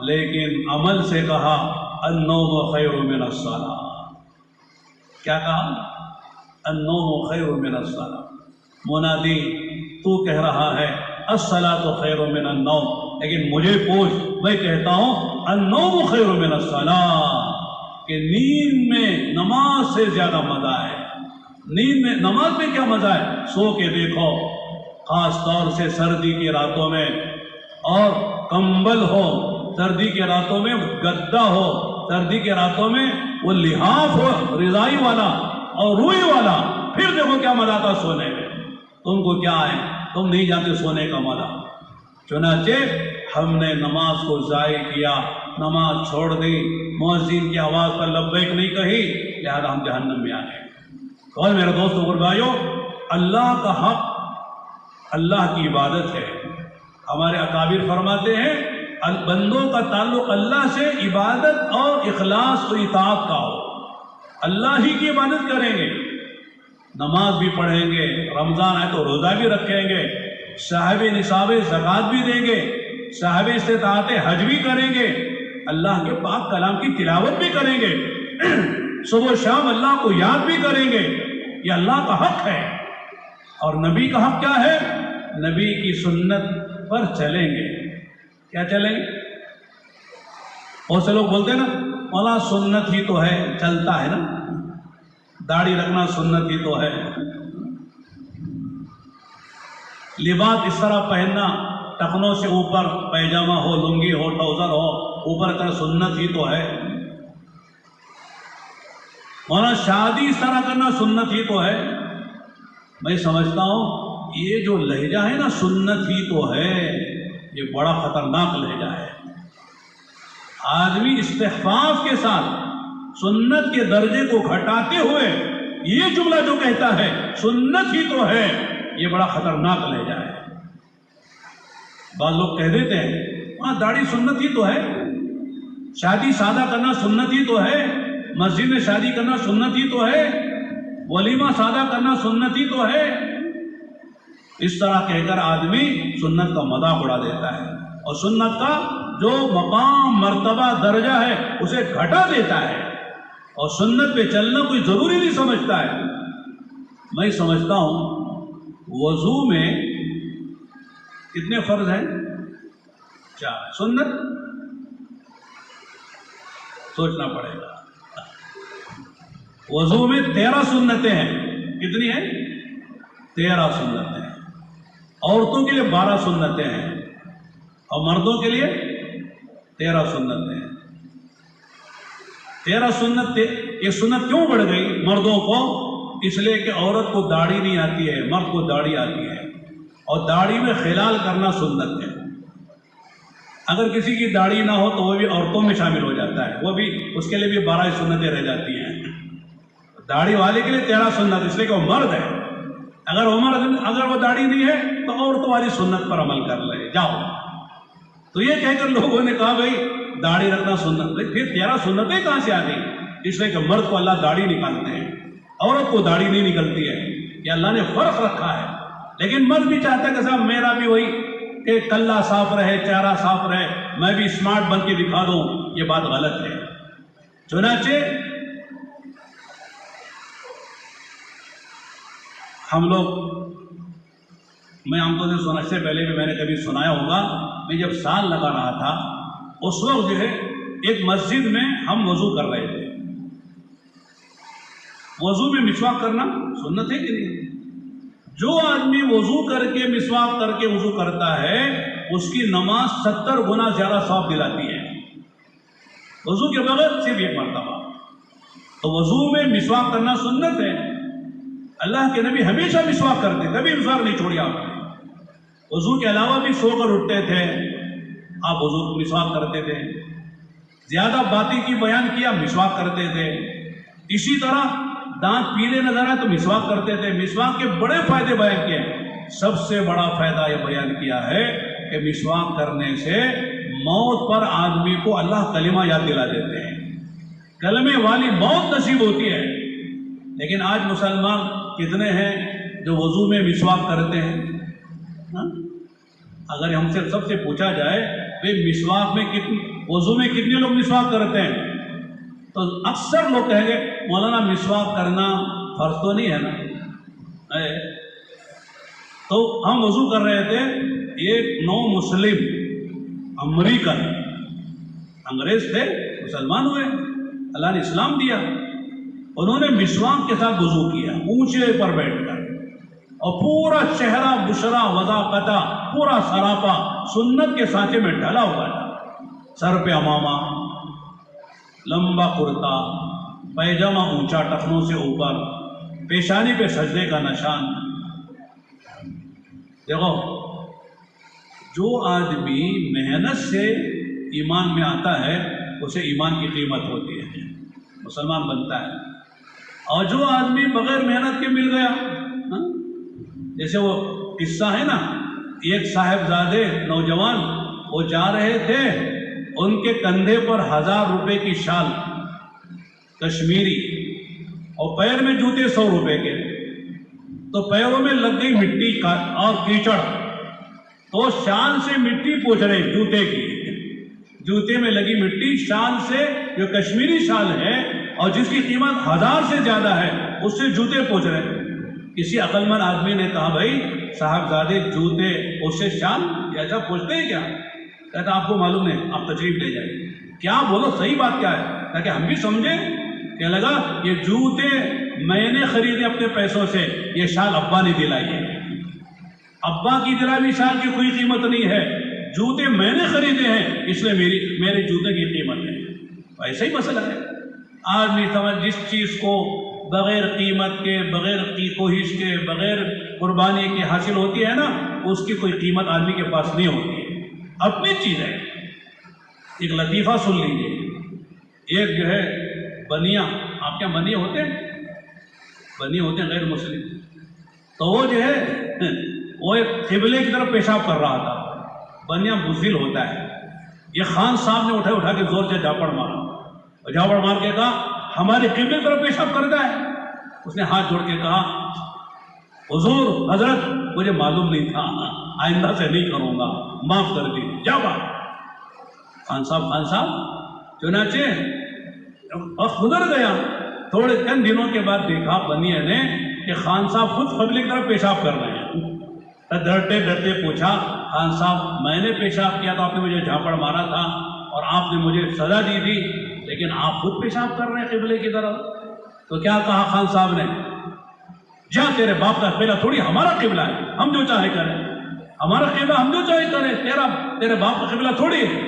لیکن عمل سے کہا النوم خیر من الصلاۃ۔ کیا کہا؟ النوم خیر من الصلاۃ۔ منادی تو کہہ رہا ہے الصلاۃ خیر من النوم، لیکن مجھے پوچھ، میں کہتا ہوں النوم خیر من الصلاۃ، کہ نیند میں نماز سے زیادہ مزہ ہے۔ نیند میں، نماز میں کیا مزہ ہے؟ سو کے دیکھو، خاص طور سے سردی کی راتوں میں، اور کمبل ہو، سردی کے راتوں میں گدا ہو، سردی کے راتوں میں وہ لحاف ہو رضائی والا اور روئی والا، پھر دیکھو کیا مزہ آتا سونے میں۔ تم کو کیا ہے، تم نہیں جانتے سونے کا مزہ۔ چنانچہ ہم نے نماز کو ضائع کیا، نماز چھوڑ دی، مؤذن کی آواز پر لبیک نہیں کہی، لہذا ہم جہنم میں آ گئے۔ اور میرے دوستوں اور بھائیوں، اللہ کا حق اللہ کی عبادت ہے۔ ہمارے اکابر فرماتے ہیں بندوں کا تعلق اللہ سے عبادت اور اخلاص و اطاعت کا ہو، اللہ ہی کی عبادت کریں گے، نماز بھی پڑھیں گے، رمضان آئے تو روزہ بھی رکھیں گے، صاحب نصاب زکوٰۃ بھی دیں گے، صاحب استطاعت حج بھی کریں گے، اللہ کے پاک کلام کی تلاوت بھی کریں گے، صبح و شام اللہ کو یاد بھی کریں گے۔ یہ اللہ کا حق ہے۔ اور نبی کا حق کیا ہے؟ نبی کی سنت پر چلیں گے۔ کیا چلیں گے؟ بہت سے لوگ بولتے ہیں نا، مولا سنت ہی تو ہے، چلتا ہے نا، داڑھی رکھنا سنت ہی تو ہے، لباس اس طرح پہننا، ٹخنوں سے اوپر پیجامہ ہو، لنگی ہو، ٹراؤزر ہو، اوپر طرح سنت ہی تو ہے، مولا شادی اس طرح کرنا سنت ہی تو ہے۔ میں سمجھتا ہوں یہ جو لہجہ ہے نا، سنت ہی تو ہے، یہ بڑا خطرناک لہجہ ہے۔ آدمی استخفاف کے ساتھ سنت کے درجے کو گھٹاتے ہوئے یہ جملہ جو کہتا ہے سنت ہی تو ہے، یہ بڑا خطرناک لہجہ ہے۔ بعض لوگ کہہ دیتے ہیں ہاں داڑھی سنت ہی تو ہے، شادی سادہ کرنا سنت ہی تو ہے، مسجد میں شادی کرنا سنت ہی تو ہے، ولیمہ سادہ کرنا سنت ہی تو ہے۔ اس طرح کہہ کر آدمی سنت کا مذاق اڑا دیتا ہے، اور سنت کا جو مقام، مرتبہ، درجہ ہے اسے گھٹا دیتا ہے، اور سنت پہ چلنا کوئی ضروری نہیں سمجھتا ہے۔ میں سمجھتا ہوں وضو میں کتنے فرض ہیں؟ 4۔ سنت سوچنا پڑے گا۔ وضو میں 13 سنتیں ہیں۔ کتنی ہیں؟ 13 سنتیں ہیں۔ عورتوں کے لیے 12 سنتیں ہیں، اور مردوں کے لیے 13 سنتیں ہیں۔ 13 سنت، یہ سنت کیوں بڑھ گئی مردوں کو؟ اس لیے کہ عورت کو داڑھی نہیں آتی ہے، مرد کو داڑھی آتی ہے، اور داڑھی میں خلال کرنا سنت ہے۔ اگر کسی کی داڑھی نہ ہو تو وہ بھی عورتوں میں شامل ہو جاتا ہے، وہ بھی، اس کے لیے بھی 12 سنتیں رہ جاتی ہیں۔ داڑھی والے کے لیے 13 سنت، اس لیے کہ وہ مرد ہے۔ اگر وہ داڑھی نہیں ہے تو عورتوں والی سنت پر عمل کر لے جاؤ۔ تو یہ کہہ کر لوگوں نے کہا بھائی داڑھی رکھنا سنت، پھر 13 سنتیں کہاں سے آ گئی؟ اس لیے کہ مرد کو اللہ داڑھی نکالتے ہیں، عورت کو داڑھی نہیں نکلتی ہے، یہ اللہ نے فرق رکھا ہے۔ لیکن مرد بھی چاہتا ہے کہ صاحب میرا بھی وہی کہ کلہ صاف رہے، چہرہ صاف رہے، میں بھی اسمارٹ بن کے دکھا دوں، یہ بات غلط ہے۔ چنانچہ ہم لوگ، میں عام طور سے سننے سے پہلے بھی میں نے کبھی سنایا ہوگا، میں جب سال لگا رہا تھا اس وقت جو ہے ایک مسجد میں ہم وضو کر رہے تھے۔ وضو میں مسواک کرنا سنت ہے کہ نہیں؟ جو آدمی وضو کر کے مسواک کر کے وضو کرتا ہے اس کی نماز 70 گنا زیادہ ثواب دلاتی ہے، وضو کے بغیر صرف ایک مرتبہ۔ تو وضو میں مسواک کرنا سنت ہے۔ اللہ کے نبی ہمیشہ مسواک کرتے، کبھی مسواک نہیں چھوڑی آپ نے۔ وضو کے علاوہ بھی سو کر اٹھتے تھے، آپ وضو مسواک کرتے تھے، زیادہ باتیں کی بیان کیا مسواک کرتے تھے، اسی طرح دانت پیلے نظر آئے تو مسواک کرتے تھے۔ مسواک کے بڑے فائدے بیان کیے، سب سے بڑا فائدہ یہ بیان کیا ہے کہ مسواک کرنے سے موت پر آدمی کو اللہ کلمہ یاد دلا دیتے ہیں، کلمے والی موت نصیب ہوتی ہے۔ لیکن آج مسلمان کتنے ہیں جو وضو میں مسواک کرتے ہیں؟ اگر ہم سے سب سے پوچھا جائے بھائی مسواک میں وضو میں کتنے لوگ مسواک کرتے ہیں، تو اکثر لوگ کہیں گے مولانا مسواک کرنا فرض تو نہیں ہے نا۔ تو ہم وضو کر رہے تھے، ایک نو مسلم انگریز تھے مسلمان ہوئے، اللہ نے اسلام دیا، انہوں نے مسواک کے ساتھ وضو کیا اونچے پر بیٹھ کر، اور پورا چہرہ بشرا وضاقتہ پورا سراپا سنت کے سانچے میں ڈھلا ہوا تھا، سر پہ امامہ، لمبا کرتا، پیجامہ اونچا ٹخنوں سے اوپر، پیشانی پہ سجدے کا نشان۔ دیکھو، جو آدمی محنت سے ایمان میں آتا ہے اسے ایمان کی قیمت ہوتی ہے، مسلمان بنتا ہے، اور جو آدمی بغیر محنت کے مل گیا، جیسے وہ قصہ ہے نا، ایک صاحبزادے نوجوان وہ جا رہے تھے، ان کے کندھے پر 1000 روپے کی شال کشمیری اور پیر میں جوتے 100 روپے کے، تو پیروں میں لگ گئی مٹی کا اور کیچڑ، تو شال سے مٹی پوچھ رہے جوتے کی، جوتے میں لگی مٹی شال سے، جو کشمیری شال ہے اور جس کی قیمت 1000 سے زیادہ ہے، اس سے جوتے پوچھ رہے۔ کسی عقل مند آدمی نے کہا بھائی صاحبزادے جوتے اس سے شال ایسا پوچھتے ہیں کیا؟ کہتا آپ کو معلوم نہیں، آپ تشریف لے جائیں۔ کیا بولو صحیح بات کیا ہے تاکہ ہم بھی سمجھیں؟ کہ لگا یہ جوتے میں نے خریدے اپنے پیسوں سے، یہ شال ابا نے دلائی ہے، ابا کی دلائی شال کی کوئی قیمت نہیں ہے، جوتے میں نے خریدے ہیں اس لیے میرے جوتے کی قیمت ہے۔ ایسا ہی مسئلہ ہے، آدمی سمجھ جس چیز کو بغیر قیمت کے، بغیر کوشش کے، بغیر قربانی کے حاصل ہوتی ہے نا، اس کی کوئی قیمت آدمی کے پاس نہیں ہوتی ہے، اپنی چیز ہے۔ ایک لطیفہ سن لیجیے، ایک جو ہے بنیا، آپ کیا بنیا ہوتے ہیں؟ بنیا ہوتے ہیں غیر مسلم، تو وہ جو ہے وہ ایک قبلے کی طرف پیشاب کر رہا تھا، بنیا بزدل ہوتا ہے، یہ خان صاحب نے اٹھا کے زور سے جھاپڑ مارا، اور جھاپڑ مار کے کہا ہمارے قبلے کی طرف پیشاب کرتا ہے؟ اس نے ہاتھ جوڑ کے کہا حضور حضرت مجھے معلوم نہیں تھا، آئندہ سے نہیں کروں گا، معاف کر دی، جا بات۔ خان صاحب چنانچہ وقت گزر گیا، تھوڑے چند دنوں کے بعد دیکھا بنیے نے کہ خان صاحب خود قبلے کی طرف پیشاب کر رہے ہیں، ڈرتے پوچھا خان صاحب میں نے پیشاب کیا تو آپ نے مجھے جھاپڑ مارا تھا اور آپ نے مجھے سزا دی تھی، لیکن آپ خود پیشاب کر رہے ہیں قبلے کی طرف۔ تو کیا کہا خان صاحب نے؟ جا تیرے باپ کا قبلہ تھوڑی ہمارا قبلہ ہے، ہم جو چاہے کریں، ہمارا قبلہ ہم جو چاہے کریں، تیرے باپ کا قبلہ تھوڑی ہے۔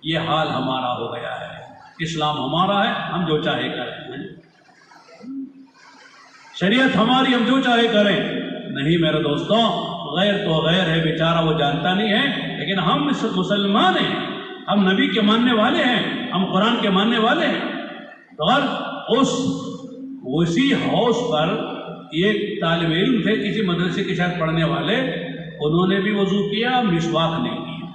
یہ حال ہمارا ہو گیا ہے، اسلام ہمارا ہے، ہم جو چاہے کریں، شریعت ہماری، ہم جو چاہے کریں۔ نہیں میرے دوستوں، غیر تو غیر ہے، بیچارہ وہ جانتا نہیں ہے، لیکن ہم مسلمان ہیں، ہم نبی کے ماننے والے ہیں، ہم قرآن کے ماننے والے ہیں۔ تو اسی حوض پر ایک طالب علم تھے کسی مدرسے کے شاید پڑھنے والے، انہوں نے بھی وضو کیا، مسواک نہیں کیا،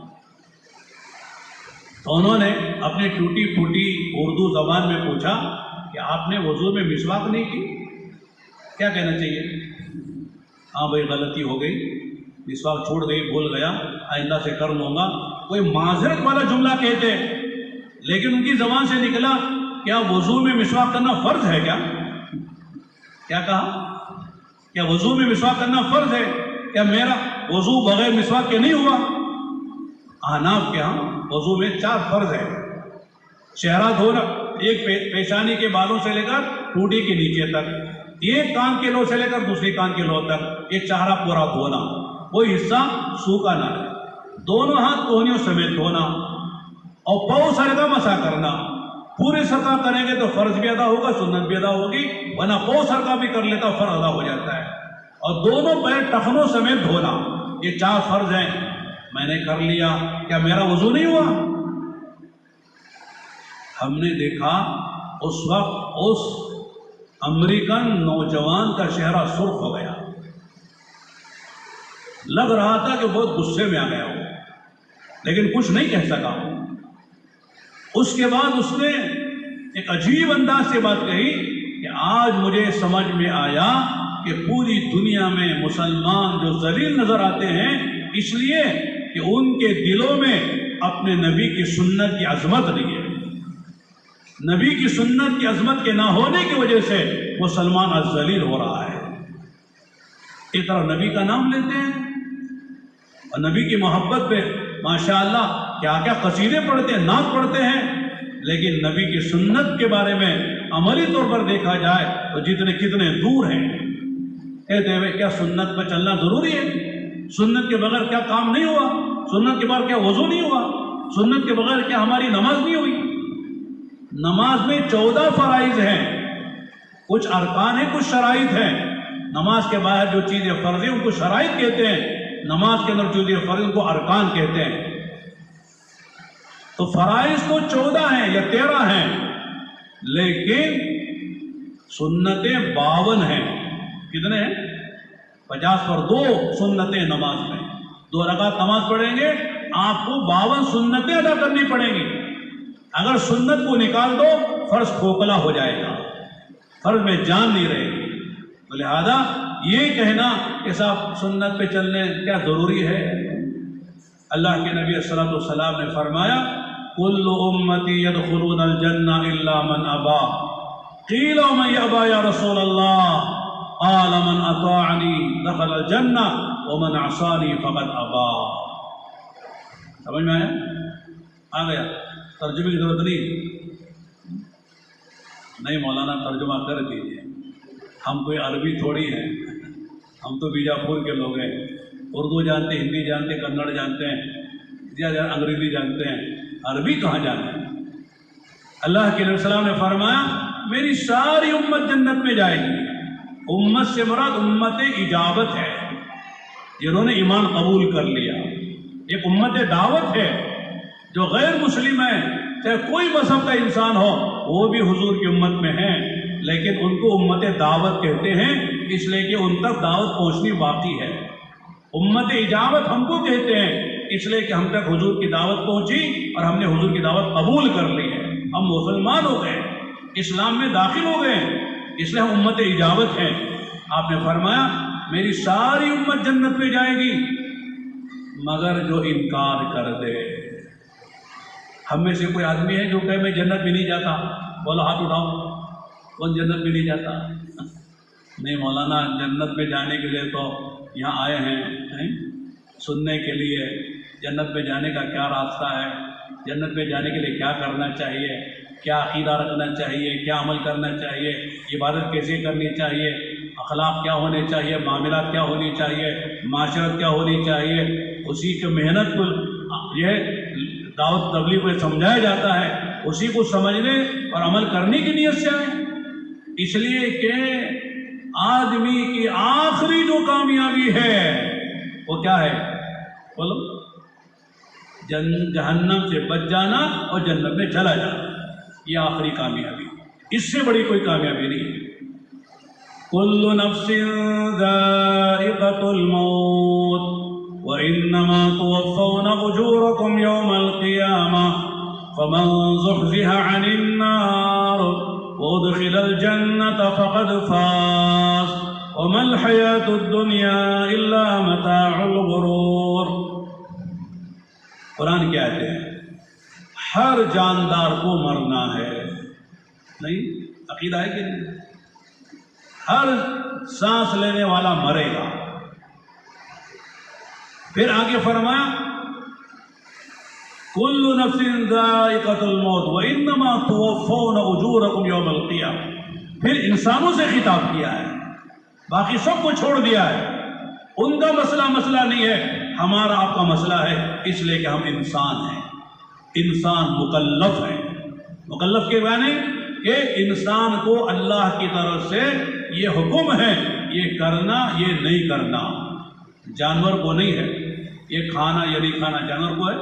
تو انہوں نے اپنی ٹوٹی پھوٹی اردو زبان میں پوچھا کہ آپ نے وضو میں مسواک نہیں کی؟ کیا کہنا چاہیے؟ ہاں بھائی غلطی ہو گئی، مسواک چھوڑ گئی، بھول گیا، آئندہ سے کر لوں گا، کوئی معذرت والا جملہ کہتے، لیکن ان کی زبان سے نکلا کیا وضو میں مسواک کرنا فرض ہے؟ کیا کہا؟ کیا وضو میں مسواک کرنا فرض ہے؟ کیا میرا وضو بغیر مسواک کے نہیں ہوا؟ احناف کے ہاں وضو میں 4 فرض ہے، چہرہ دھونا، ایک پیشانی کے بالوں سے لے کر ٹوٹی کے نیچے تک، ایک کان کے لو سے لے کر دوسری کان کے لو تک، یہ چہرہ پورا دھونا، کوئی حصہ سوکھا نہ رہے، دونوں ہاتھ کوہنیوں سمیت دھونا، اور پاؤں سر کا مسح کرنا۔ پورے سر کا کریں گے تو فرض بھی ادا ہوگا، سنت بھی ادا ہوگی، ورنہ پاؤں سر کا بھی کر لیتا فرض ادا ہو جاتا ہے، اور دونوں پیر ٹخنوں سمیت دھونا، یہ 4 فرض ہیں۔ میں نے کر لیا، کیا میرا وضو نہیں ہوا؟ ہم نے دیکھا اس وقت اس امریکن نوجوان کا چہرہ سرخ ہو گیا، لگ رہا تھا کہ بہت غصے میں آ گیا ہو، لیکن کچھ نہیں کہہ سکا۔ اس کے بعد اس نے ایک عجیب انداز سے بات کہی کہ آج مجھے سمجھ میں آیا کہ پوری دنیا میں مسلمان جو ذلیل نظر آتے ہیں اس لیے کہ ان کے دلوں میں اپنے نبی کی سنت کی عظمت نہیں ہے، نبی کی سنت کی عظمت کے نہ ہونے کی وجہ سے مسلمان آج ذلیل ہو رہا ہے۔ ایک طرف نبی کا نام لیتے ہیں اور نبی کی محبت پہ ماشاءاللہ کیا کیا قصیدے پڑھتے ہیں، نعت پڑھتے ہیں، لیکن نبی کی سنت کے بارے میں عملی طور پر دیکھا جائے تو کتنے دور ہیں۔ کہتے ہوئے کیا سنت پہ چلنا ضروری ہے؟ سنت کے بغیر کیا کام نہیں ہوا؟ سنت کے بغیر کیا وضو نہیں ہوا؟ سنت کے بغیر کیا ہماری نماز نہیں ہوئی؟ نماز میں 14 فرائض ہیں، کچھ ارکان ہیں، کچھ شرائط ہیں۔ نماز کے باہر جو چیزیں فرض ہیں ان کو شرائط کہتے ہیں، نماز کے اندر جو چیزیں فرض ہیں ان کو ارکان کہتے ہیں۔ تو فرائض تو 14 ہیں یا 13 ہیں، لیکن سنتیں 52 ہیں۔ کتنے ہیں؟ 50 پر 2 سنتیں نماز میں۔ 2 رکعت نماز پڑھیں گے آپ کو 52 سنتیں ادا کرنی پڑیں گی۔ اگر سنت کو نکال دو فرض کھوکھلا ہو جائے گا، فرض میں جان نہیں رہے گی۔ تو لہذا یہ کہنا کہ صاحب سنت پہ چلنے کیا ضروری ہے؟ اللہ کے نبی صلی اللہ علیہ وسلم نے فرمایا کل امتی یدخلون الجنہ الا من ابا، قیل من یابا یا رسول اللہ، قال من اطاعنی دخل الجنہ ومن عصانی فقد ابا۔ سمجھ میں آیا؟ آ گیا؟ ترجمے کی ضرورت نہیں مولانا ترجمہ کر دیجیے، ہم کوئی عربی تھوڑی ہیں، ہم تو بیجاپور کے لوگ ہیں، اردو جانتے، ہندی جانتے، کنڑ جانتے ہیں، انگریزی جانتے ہیں، عربی کہاں جانتے ہیں؟ اللہ کے نبی صلی اللہ علیہ وسلم نے فرمایا میری ساری امت جنت میں جائے گی۔ امت سے مراد امت اجابت ہے، جنہوں نے ایمان قبول کر لیا۔ ایک امت دعوت ہے، جو غیر مسلم ہے، چاہے کوئی مذہب کا انسان ہو، وہ بھی حضور کی امت میں ہیں، لیکن ان کو امت دعوت کہتے ہیں، اس لیے کہ ان تک دعوت پہنچنی باقی ہے۔ امت اجابت ہم کو کہتے ہیں اس لیے کہ ہم تک حضور کی دعوت پہنچی اور ہم نے حضور کی دعوت قبول کر لی ہے، ہم مسلمان ہو گئے، اسلام میں داخل ہو گئے، اس لیے ہم امت اجابت ہیں۔ آپ نے فرمایا میری ساری امت جنت میں جائے گی مگر جو انکار کر دے۔ ہم میں سے کوئی آدمی ہے جو کہے میں جنت بھی نہیں جاتا؟ بولو ہاتھ اٹھاؤ، کون جنت بھی نہیں جاتا؟ نہیں مولانا، جنت میں جانے کے لیے تو یہاں آئے ہیں سننے کے لیے، جنت میں جانے کا کیا راستہ ہے، جنت میں جانے کے لیے کیا کرنا چاہیے، کیا عقیدہ رکھنا چاہیے، کیا عمل کرنا چاہیے، عبادت کیسے کرنی چاہیے، اخلاق کیا ہونے چاہیے، معاملات کیا ہونی چاہیے، معاشرت کیا ہونی چاہیے، اسی کی محنت کو یہ دعوت تبلیغ میں سمجھایا جاتا ہے، اسی کو سمجھنے اور عمل کرنے کی نیت سے آئے۔ اس لیے کہ آدمی کی آخری جو کامیابی ہے وہ کیا ہے؟ بولو، جہنم سے بچ جانا اور جنت میں چلا جانا، یہ آخری کامیابی، اس سے بڑی کوئی کامیابی نہیں ہے۔ کل نفس ذائقۃ الموت وانما توفون اجورکم یوم القیامہ فمن زحزح عن النار وادخل الجنة فقد فاز وما الحياة الدنيا الا متاع الغرور۔ قرآن کیا کہتے ہیں؟ ہر جاندار کو مرنا ہے، نہیں عقیدہ ہے کہ نہیں؟ ہر سانس لینے والا مرے گا۔ پھر آگے فرمایا کل نفس ذائقۃ الموت وانما توفون اجورکم یوم القیامہ۔ پھر انسانوں سے خطاب کیا ہے، باقی سب کو چھوڑ دیا ہے، ان کا مسئلہ نہیں ہے، ہمارا آپ کا مسئلہ ہے، اس لیے کہ ہم انسان ہیں، انسان مکلف ہیں۔ مکلف کے معنی کہ انسان کو اللہ کی طرف سے یہ حکم ہے یہ کرنا یہ نہیں کرنا، جانور کو نہیں ہے، یہ کھانا یہ نہیں کھانا جانور کو ہے،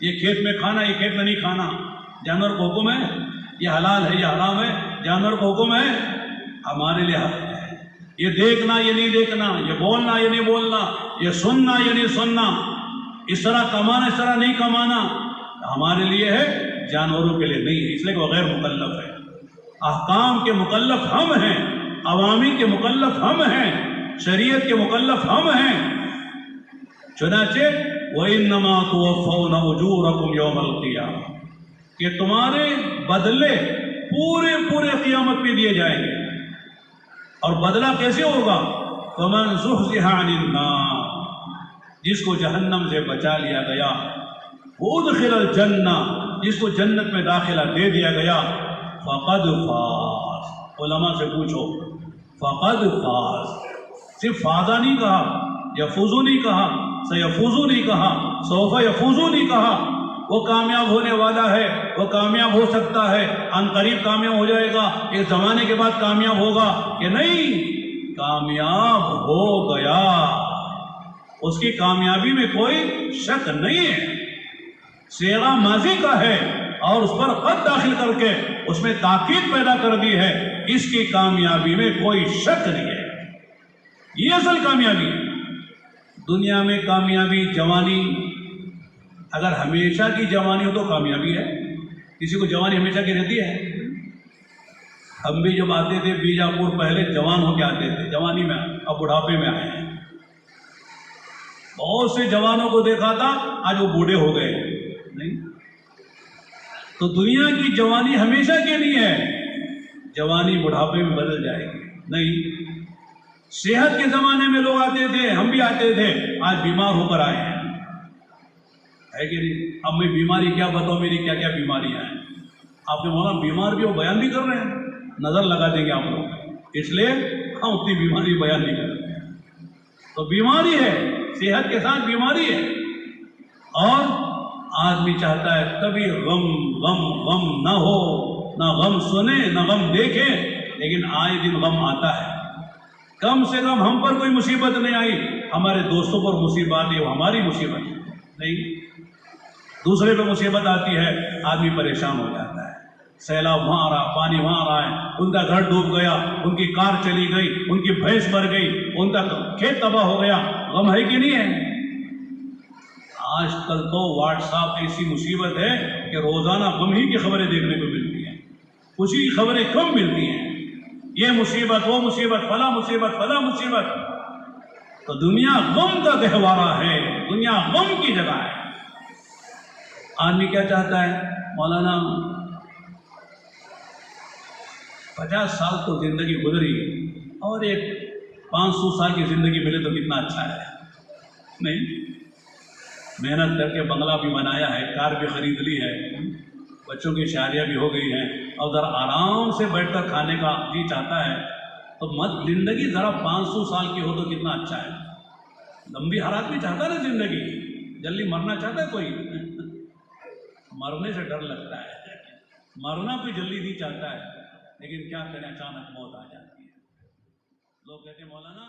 یہ کھیت میں کھانا یہ کھیت میں نہیں کھانا جانور کو حکم ہے، یہ حلال ہے یہ حرام ہے جانور کو حکم ہے، ہمارے لیے حق ہے، یہ دیکھنا یہ نہیں دیکھنا، یہ بولنا یہ نہیں بولنا، یہ سننا یہ نہیں سننا، اس طرح کمانا اس طرح نہیں کمانا، ہمارے لیے ہے، جانوروں کے لیے نہیں ہے، اس لیے کہ وہ غیر مکلف ہے۔ احکام کے مکلف ہم ہیں، عوامی کے مکلف ہم ہیں، شریعت کے مکلف ہم ہیں۔ چنانچہ وَإِنَّمَا تُوَفَّوْنَ أُجُورَكُمْ يَوْمَ الْقِيَامَةِ، کہ تمہارے بدلے پورے قیامت میں دیے جائیں گے۔ اور بدلہ کیسے ہوگا؟ فَمَنْ زُحْزِحَ عَنِ النَّارِ، جس کو جہنم سے بچا لیا گیا، ادخل الجنہ، جس کو جنت میں داخلہ دے دیا گیا، فقد فاز۔ علماء سے پوچھو، فقد فاز، صرف فازا نہیں کہا، یفوزو نہیں کہا، سیفوزو نہیں کہا، سوف یفوزو نہیں کہا۔ وہ کامیاب ہونے والا ہے، وہ کامیاب ہو سکتا ہے، ان قریب کامیاب ہو جائے گا، اس زمانے کے بعد کامیاب ہوگا کہ نہیں، کامیاب ہو گیا، اس کی کامیابی میں کوئی شک نہیں ہے، صیغہ ماضی کا ہے اور اس پر قد داخل کر کے اس میں تاکید پیدا کر دی ہے، اس کی کامیابی میں کوئی شک نہیں ہے، یہ اصل کامیابی ہے۔ دنیا میں کامیابی جوانی، اگر ہمیشہ کی جوانی ہو تو کامیابی ہے، کسی کو جوانی ہمیشہ کی رہتی ہے؟ ہم بھی جب آتے تھے بیجاپور پہلے جوان ہو کے آتے تھے، جوانی میں، اب بڑھاپے میں آئے ہیں، بہت سے جوانوں کو دیکھا تھا، آج وہ بوڑھے ہو گئے، نہیں؟ تو دنیا کی جوانی ہمیشہ کے لیے ہے، جوانی بڑھاپے میں بدل جائے گی، نہیں۔ صحت کے زمانے میں لوگ آتے تھے، ہم بھی آتے تھے، آج بیمار ہو کر آئے ہیں، ہے کہ نہیں؟ اب میں بیماری کیا بتاؤں، میری کیا کیا بیماریاں ہیں، آپ نے مولانا بیمار بھی ہو بیان بھی کر رہے ہیں، نظر لگا دیں گے آپ لوگ، اس لیے ہم اتنی بیماری بیان نہیں کرتے ہیں۔ تو بیماری ہے، صحت کے ساتھ بیماری ہے، اور آدمی چاہتا ہے کبھی غم غم غم نہ ہو، نہ غم سنے نہ غم دیکھے، لیکن آئے دن غم آتا ہے۔ کم سے کم ہم پر کوئی مصیبت نہیں آئی، ہمارے دوستوں پر مصیبت ہے، وہ ہماری مصیبت نہیں، دوسرے پہ مصیبت آتی ہے، آدمی پریشان ہو جاتا ہے، سیلاب وہاں آ رہا، پانی وہاں آ رہا ہے، ان کا گھر ڈوب گیا، ان کی کار چلی گئی، ان کی بھینس مر گئی، ان کا کھیت تباہ ہو گیا، غم ہے کہ نہیں ہے؟ آج کل تو واٹس ایپ ایسی مصیبت ہے کہ روزانہ غم ہی کی خبریں دیکھنے کو ملتی ہیں، خوشی کی خبریں کم ملتی ہیں، یہ مصیبت وہ مصیبت فلاں مصیبت فلاں مصیبت۔ تو دنیا غم کا گہوارہ ہے، دنیا غم کی جگہ ہے۔ آدمی کیا چاہتا ہے مولانا، 50 سال تو زندگی گزری اور ایک 500 سال کی زندگی ملے تو کتنا اچھا ہے، نہیں؟ محنت کر کے بنگلہ بھی بنایا ہے، کار بھی خرید لی ہے، بچوں کی شادیاں بھی ہو گئی ہیں، اور ذرا آرام سے بیٹھ کر کھانے کا جی چاہتا ہے، تو مت زندگی ذرا 500 سال کی ہو تو کتنا اچھا ہے۔ لمبی ہر آدمی چاہتا ہے نا زندگی، جلدی مرنا چاہتا ہے کوئی؟ مرنے سے ڈر لگتا ہے، مرنا کوئی جلدی نہیں چاہتا ہے، لیکن کیا کریں، اچانک موت آ جاتی ہے۔ لوگ کہتے ہیں مولانا